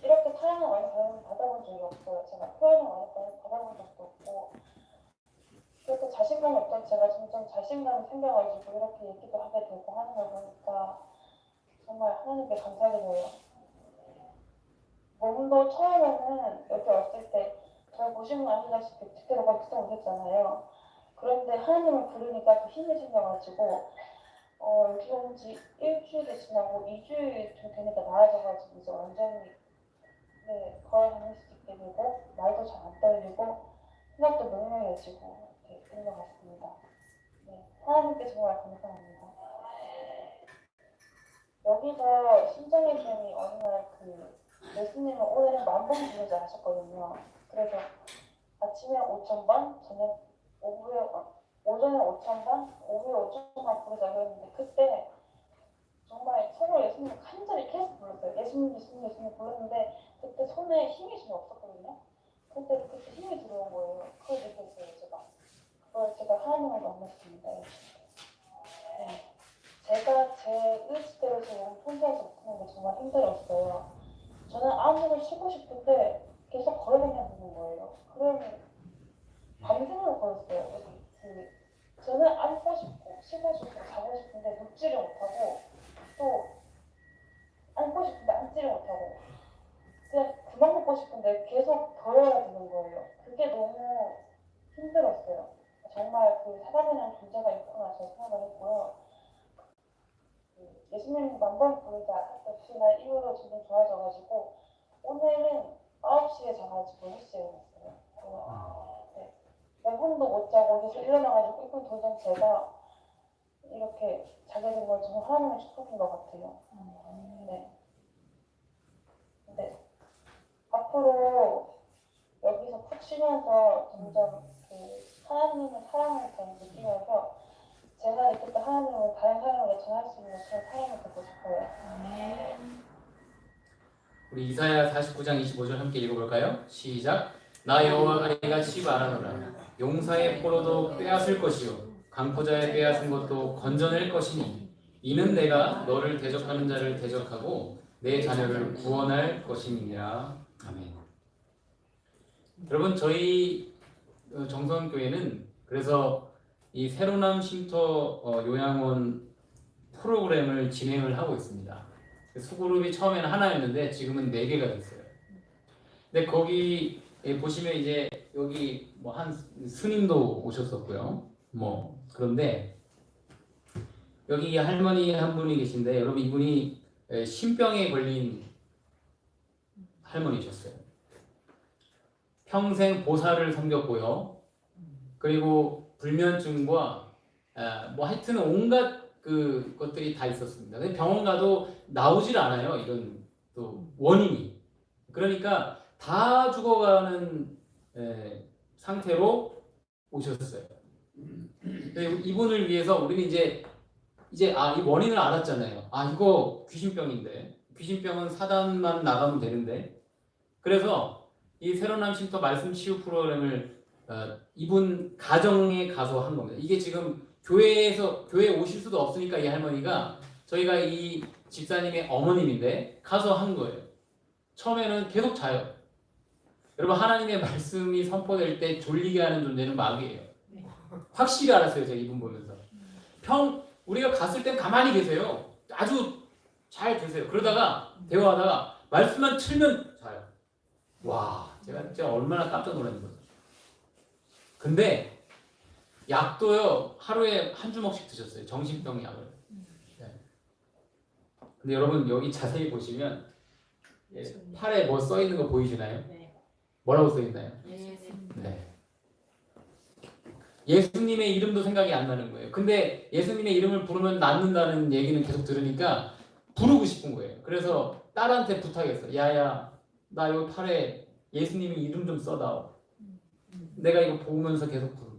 이렇게 사랑을 많이 받아본 적이 없어요. 제가 표현을 많이 받아본 적도 없고 그렇게 자신감이 없던 제가 점점 자신감이 생겨가지고 이렇게 얘기도 하게 되고 하는 걸 보니까 정말 하나님께 감사드려요. 몸도 처음에는 여기 왔을 때 저 보시면 아시다시피 그때로 걷지도 못했잖아요. 그런데 하나님을 부르니까 그 힘이 생겨가지고 여기 온 지 일주일이 지나고 2주일 좀 되니까 나아져가지고 이제 완전히 걸어 다닐 수 있게 되고 말도 잘 안 떨리고 생각도 명료해지고 이렇게 된 것 같습니다. 네, 하나님께 정말 감사합니다. 여기서 심정의 쌤이 어느 날 예수님은 오늘은 10,000번 부르자 하셨거든요. 그래서 아침에 5,000번, 오전에 5,000번, 오후에 5,000번 부르자 그랬는데 그때 정말 속으로 예수님 간절히 계속 불렀어요. 예수님 불렀는데 그때 손에 힘이 전혀 없었거든요. 근데 그때 힘이 들어온 거예요. 그걸 느꼈어요, 제가. 그걸 제가 하나님을 만났습니다. 네. 제가 제 의지대로 제 몸 통제하지 못하는 게 정말 힘들었어요. 저는 아무를 쉬고 싶은데 계속 걸어다니는 거예요. 그러면 밤새도록 걸었어요. 저는 앉고 싶고 쉬고 싶고 자고 싶은데 눕지를 못하고 또 앉고 싶은데 앉지를 못하고 그냥 그만 먹고 싶은데 계속 걸어야 되는 거예요. 그게 너무 힘들었어요. 정말 사단이라는 존재가 있구나 제가 생각을 했고요. 예수님 10,000번 부르자 했던 날 이후로 점점 좋아져가지고 오늘은 9시에 자가지고 10시에 일어났어요. 네. 5분도 못 자고 계속 일어나가지고 1분 더 전 제가 이렇게 자게 된 건 정말 하나님의 축복인 것 같아요. 네. 근데 앞으로 여기서 푹 쉬면서 점점 하나님의 사랑을 더 느끼면서 제가 느꼈던 하나님을 다른 사람에게 전할 수 있는 그런 사람이 되고 싶어요. 우리 이사야 49장 25절 함께 읽어볼까요? 시작. 나 여호와 이같이 말하노라. 용사의 포로도 빼앗을 것이요 강포자의 빼앗은 것도 건져낼 것이니 이는 내가 너를 대적하는 자를 대적하고 내 자녀를 구원할 것임이니라. 아멘. 여러분 저희 정성교회는 그래서 이 새로남 쉼터 요양원 프로그램을 진행을 하고 있습니다. 수그룹이 처음에는 하나였는데 지금은 4개가 됐어요. 근데 거기 보시면 이제 여기 뭐 한 스님도 오셨었고요. 뭐 그런데 여기 할머니 한 분이 계신데 여러분 이분이 신병에 걸린 할머니셨어요. 평생 보살을 섬겼고요. 그리고 불면증과 뭐 하여튼 온갖 그 것들이 다 있었습니다. 근데 병원 가도 나오질 않아요. 이런 또 원인이. 그러니까 다 죽어가는 상태로 오셨어요. 근데 이분을 위해서 우리는 이제 이 원인을 알았잖아요. 이거 귀신병인데 귀신병은 사단만 나가면 되는데 그래서 이 새로운 쉼터 말씀 치유 프로그램을 이분 가정에 가서 한 겁니다. 이게 지금 교회에 오실 수도 없으니까 이 할머니가 저희가 이 집사님의 어머님인데 가서 한 거예요. 처음에는 계속 자요. 여러분 하나님의 말씀이 선포될 때 졸리게 하는 존재는 마귀예요. 확실히 알았어요. 제가 이분 보면서. 우리가 갔을 땐 가만히 계세요. 아주 잘 계세요. 그러다가 대화하다가 말씀만 틀면 자요. 와, 제가 진짜 얼마나 깜짝 놀랐는 거죠. 근데 약도요 하루에 한 주먹씩 드셨어요. 정신병 약을. 네. 근데 여러분 여기 자세히 보시면 팔에 뭐 써 있는 거 보이시나요? 네. 뭐라고 써 있나요? 예수님. 네. 예수님의 이름도 생각이 안 나는 거예요. 근데 예수님의 이름을 부르면 낫는다는 얘기는 계속 들으니까 부르고 싶은 거예요. 그래서 딸한테 부탁했어. 야야, 나 여기 팔에 예수님 이름 좀 써다오. 내가 이거 보면서 계속 부르고.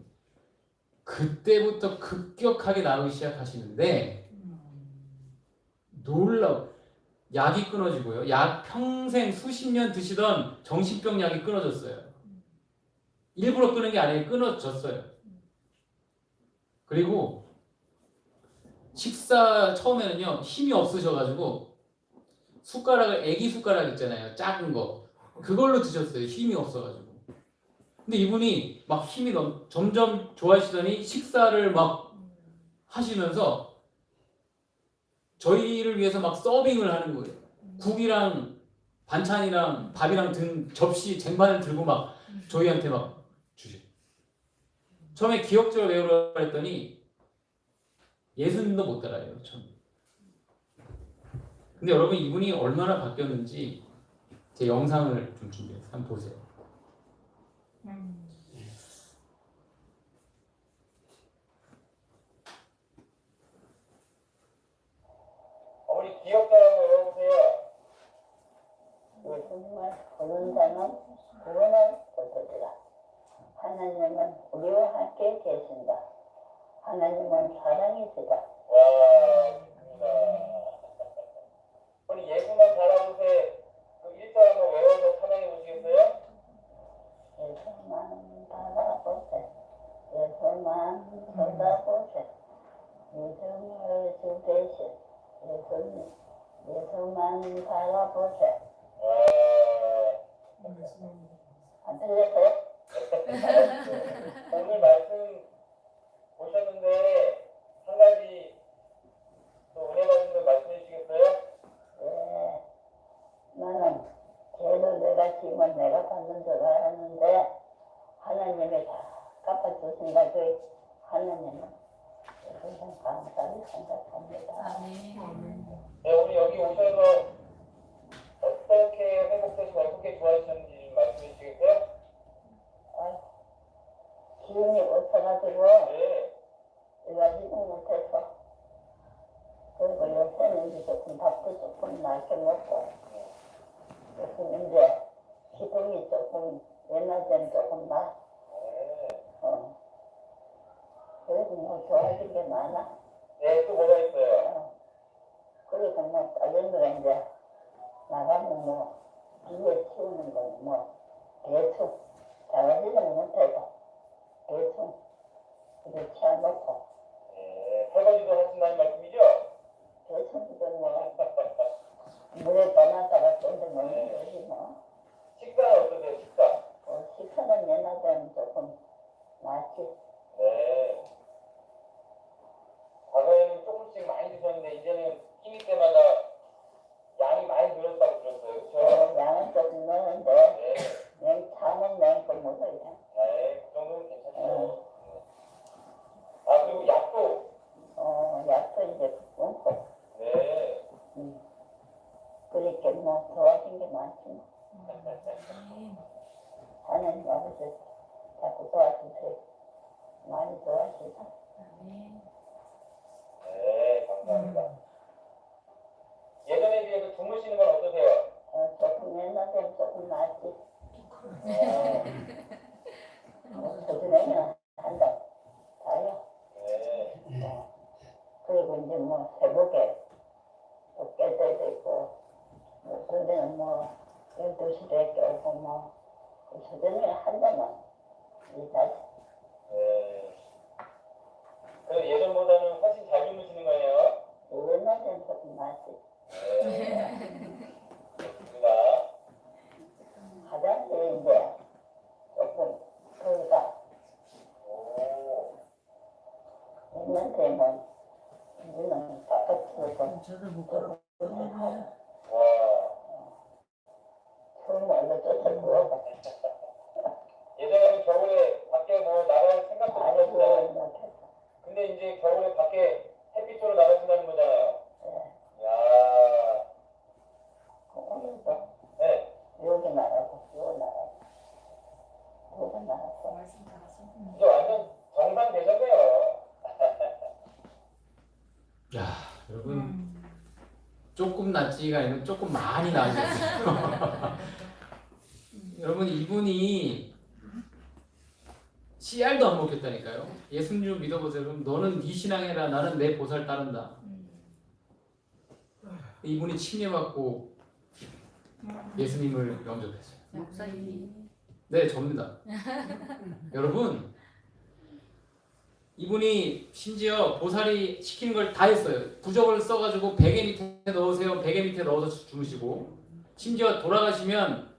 그때부터 급격하게 나오기 시작하시는데 놀라워. 약이 끊어지고요. 약 평생 수십 년 드시던 정신병 약이 끊어졌어요. 일부러 끊은 게 아니에요. 끊어졌어요. 그리고 식사 처음에는요 힘이 없으셔가지고 숟가락을 애기 숟가락 있잖아요. 작은 거 그걸로 드셨어요. 힘이 없어가지고. 근데 이분이 막 힘이 점점 좋아지시더니 식사를 막 하시면서 저희를 위해서 막 서빙을 하는 거예요. 국이랑 반찬이랑 밥이랑 든 접시 쟁반을 들고 막 저희한테 막 주세요. 처음에 기억절 외우라 했더니 예수님도 못 따라해요. 처음. 근데 여러분 이분이 얼마나 바뀌었는지 제 영상을 좀 준비해서 한번 보세요. 어머니 기억자 한번 외워보세요. 예수님을 보는 자는 구원을 얻으리라. 하나님은 우리와 함께 계신다. 하나님은 사랑이시다. 와, 좋습니다. 우리 예수만 바라보세 그 1절 한번 외워서 찬양해 보시겠어요? 예수만 바라보세. 예수만 쳐다보세. 믿음을 주 대신 예수만 바라보세. 안 들렸어요? 오늘 말씀 보셨는데 한 가지 또 은혜 받은 걸 말씀해 주시겠어요? 네. 나는 죄를 내가 지면 내가 받는 줄 알았는데 하나님이 다 갚아주신다. 그 하나님은 항상 감사히 생각합니다. 네, 오늘 여기 오셔서 어떻게 회복되시고 어떻게 좋아지셨는지 말씀해 주시겠어요? 기운이 없어가지고 네. 일하지도 못해서 그리고 요새는 이제 조금 밥도 조금 낫게 먹고 조금 이제 기분이 조금 옛날에는 조금 나. 그래도 뭐 좋아진 게 많아. 네, 또 뭐가 있어요? 그리고 뭐 딸내미가 이제 나가면 뭐 뒤에 키우는 건 뭐 대충 잘하지는 못해도 대충 이렇게 치워놓고 네, 설거지도 하신다는 말씀이죠? 대충 이건 뭐 물에 떠났다가 던져 놓는 거지 뭐. 식사는 어떠세요? 식사? 식사는 옛날에는 조금 낫지. 네. 과거에는 조금씩 많이 드셨는데 이제는 끼니 때마다 많지. 하나님 아버지 자꾸 도와주세요. 많이 도와주세요. 네, 감사합니다. 예전에 비해서 주무시는 건 어떠세요? 조금 옛날에 조금 낫지. 저녁에는 한다. 자요. 네. 그리고 이제 뭐 새벽에 또 깰 때도 있고, 뭐 그때는 뭐 12시에 깨우고 뭐 저녁에 한다만 일하지. 네. 그럼 예전보다는 훨씬 잘 주무시는 거예요? 옛날에는 조금 낫지. 네. 좋습니다. 화장실에 이제 조금 거기가 오. 있는데 뭐 이제는 바깥으로 좀 저도 못 걸어. 와. 처음 얼른 쫓아들어가. 예전에는 겨울에 밖에 뭐 나갈 생각도 못 아이고 했잖아요. 못했어. 근데 이제 겨울에 밖에 햇빛 쬐러 나가신다는 거잖아요. 예. 야. 오늘도 네. 여기 나가고 여기 나가고 여기 나가고. 이제 완전 정상 되셨네요. 야, 여러분 조금 낫지가 아니라 조금 많이 나아졌어요. 여러분 이분이 씨알도 안 먹혔다니까요. 예수님 좀 믿어보세요. 그럼 너는 네 신앙해라. 나는 내 보살 따른다. 이분이 침례받고 예수님을 영접했어요. 목사님. 네, 접니다. 여러분, 이분이 심지어 보살이 시키는 걸 다 했어요. 부적을 써가지고 베개 밑에 넣으세요. 베개 밑에 넣어서 주무시고, 심지어 돌아가시면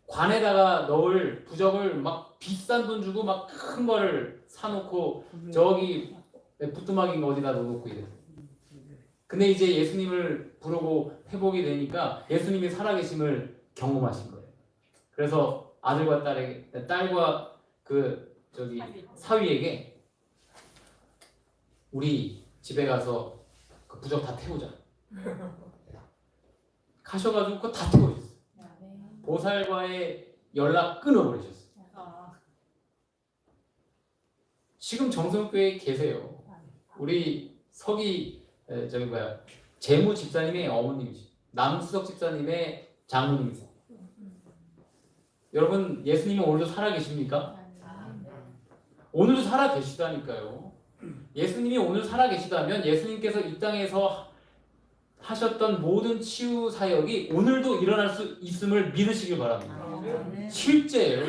관에다가 넣을 부적을 막 비싼 돈 주고 막 큰 거를 사놓고 저기 부뚜막인 거 어디다 넣어놓고 이래요. 근데 이제 예수님을 부르고 회복이 되니까 예수님이 살아계심을 경험하신 거예요. 그래서 아들과 딸과 그 저기 사위에게 우리 집에 가서 그 부적 다 태우자. 가셔가지고 그거 다 태워주셨어요. 보살과의 연락 끊어버리셨어요. 지금 정성교회에 계세요. 우리 서기 저기 뭐야 재무 집사님의 어머님이시, 남수석 집사님의 장모님이세요. 여러분 예수님은 오늘도 살아 계십니까? 오늘도 살아 계시다니까요. 예수님이 오늘 살아 계시다면 예수님께서 이 땅에서 하셨던 모든 치유 사역이 오늘도 일어날 수 있음을 믿으시길 바랍니다. 실제예요.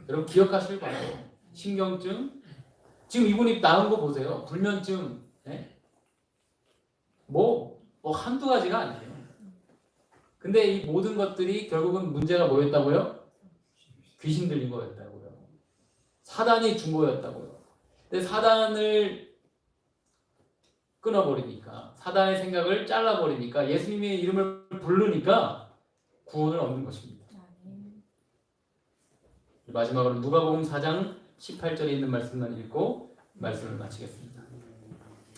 여러분 기억하시길 바라요. 신경증 지금 이분이 나은 거 보세요. 불면증 뭐 한두 가지가 아니에요. 근데 이 모든 것들이 결국은 문제가 뭐였다고요? 귀신 들린 거였다고요. 사단이 준 거였다고요. 근데 사단을 끊어버리니까, 사단의 생각을 잘라버리니까, 예수님의 이름을 부르니까 구원을 얻는 것입니다. 마지막으로 누가복음 4장 18절에 있는 말씀만 읽고 말씀을 마치겠습니다.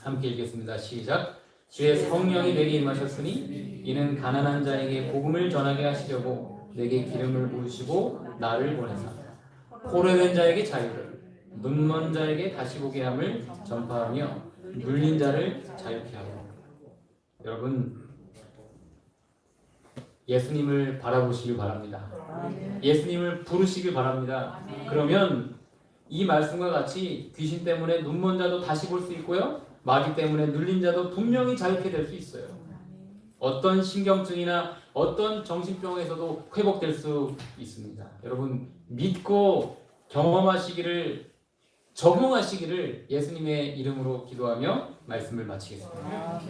함께 읽겠습니다. 시작. 주의 성령이 내게 임하셨으니 이는 가난한 자에게 복음을 전하게 하시려고 내게 기름을 부으시고 나를 보내사 고려된 자에게 자유를, 눈먼 자에게 다시 보게 함을 전파하며 눌린 자를 자유케 하고. 여러분 예수님을 바라보시길 바랍니다. 예수님을 부르시길 바랍니다. 그러면 이 말씀과 같이 귀신 때문에 눈먼 자도 다시 볼 수 있고요, 마귀 때문에 눌린 자도 분명히 자유케 될 수 있어요. 어떤 신경증이나 어떤 정신병에서도 회복될 수 있습니다. 여러분 믿고 경험하시기를, 적용하시기를 예수님의 이름으로 기도하며 말씀을 마치겠습니다.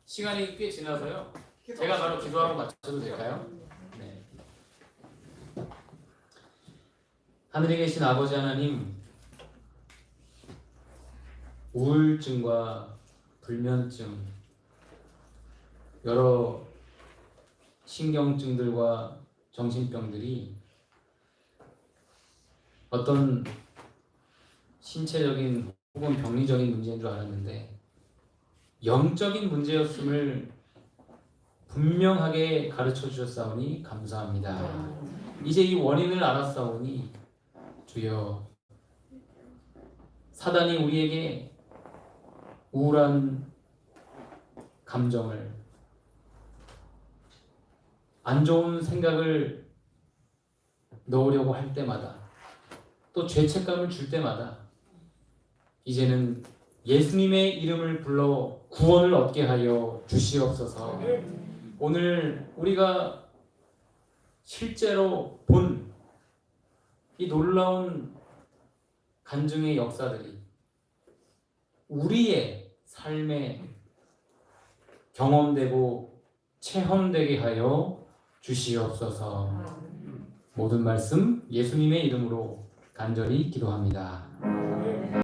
시간이 꽤 지나서요. 제가 바로 기도하고 마쳐도 될까요? 네. 하늘에 계신 아버지 하나님, 우울증과 불면증, 여러 신경증들과 정신병들이 어떤 신체적인 혹은 병리적인 문제인 줄 알았는데 영적인 문제였음을 분명하게 가르쳐 주셨사오니 감사합니다. 이제 이 원인을 알았사오니 주여, 사단이 우리에게 우울한 감정을, 안 좋은 생각을 넣으려고 할 때마다, 또 죄책감을 줄 때마다 이제는 예수님의 이름을 불러 구원을 얻게 하여 주시옵소서. 오늘 우리가 실제로 본 이 놀라운 간증의 역사들이 우리의 삶에 경험되고 체험되게 하여 주시옵소서. 모든 말씀 예수님의 이름으로 간절히 기도합니다.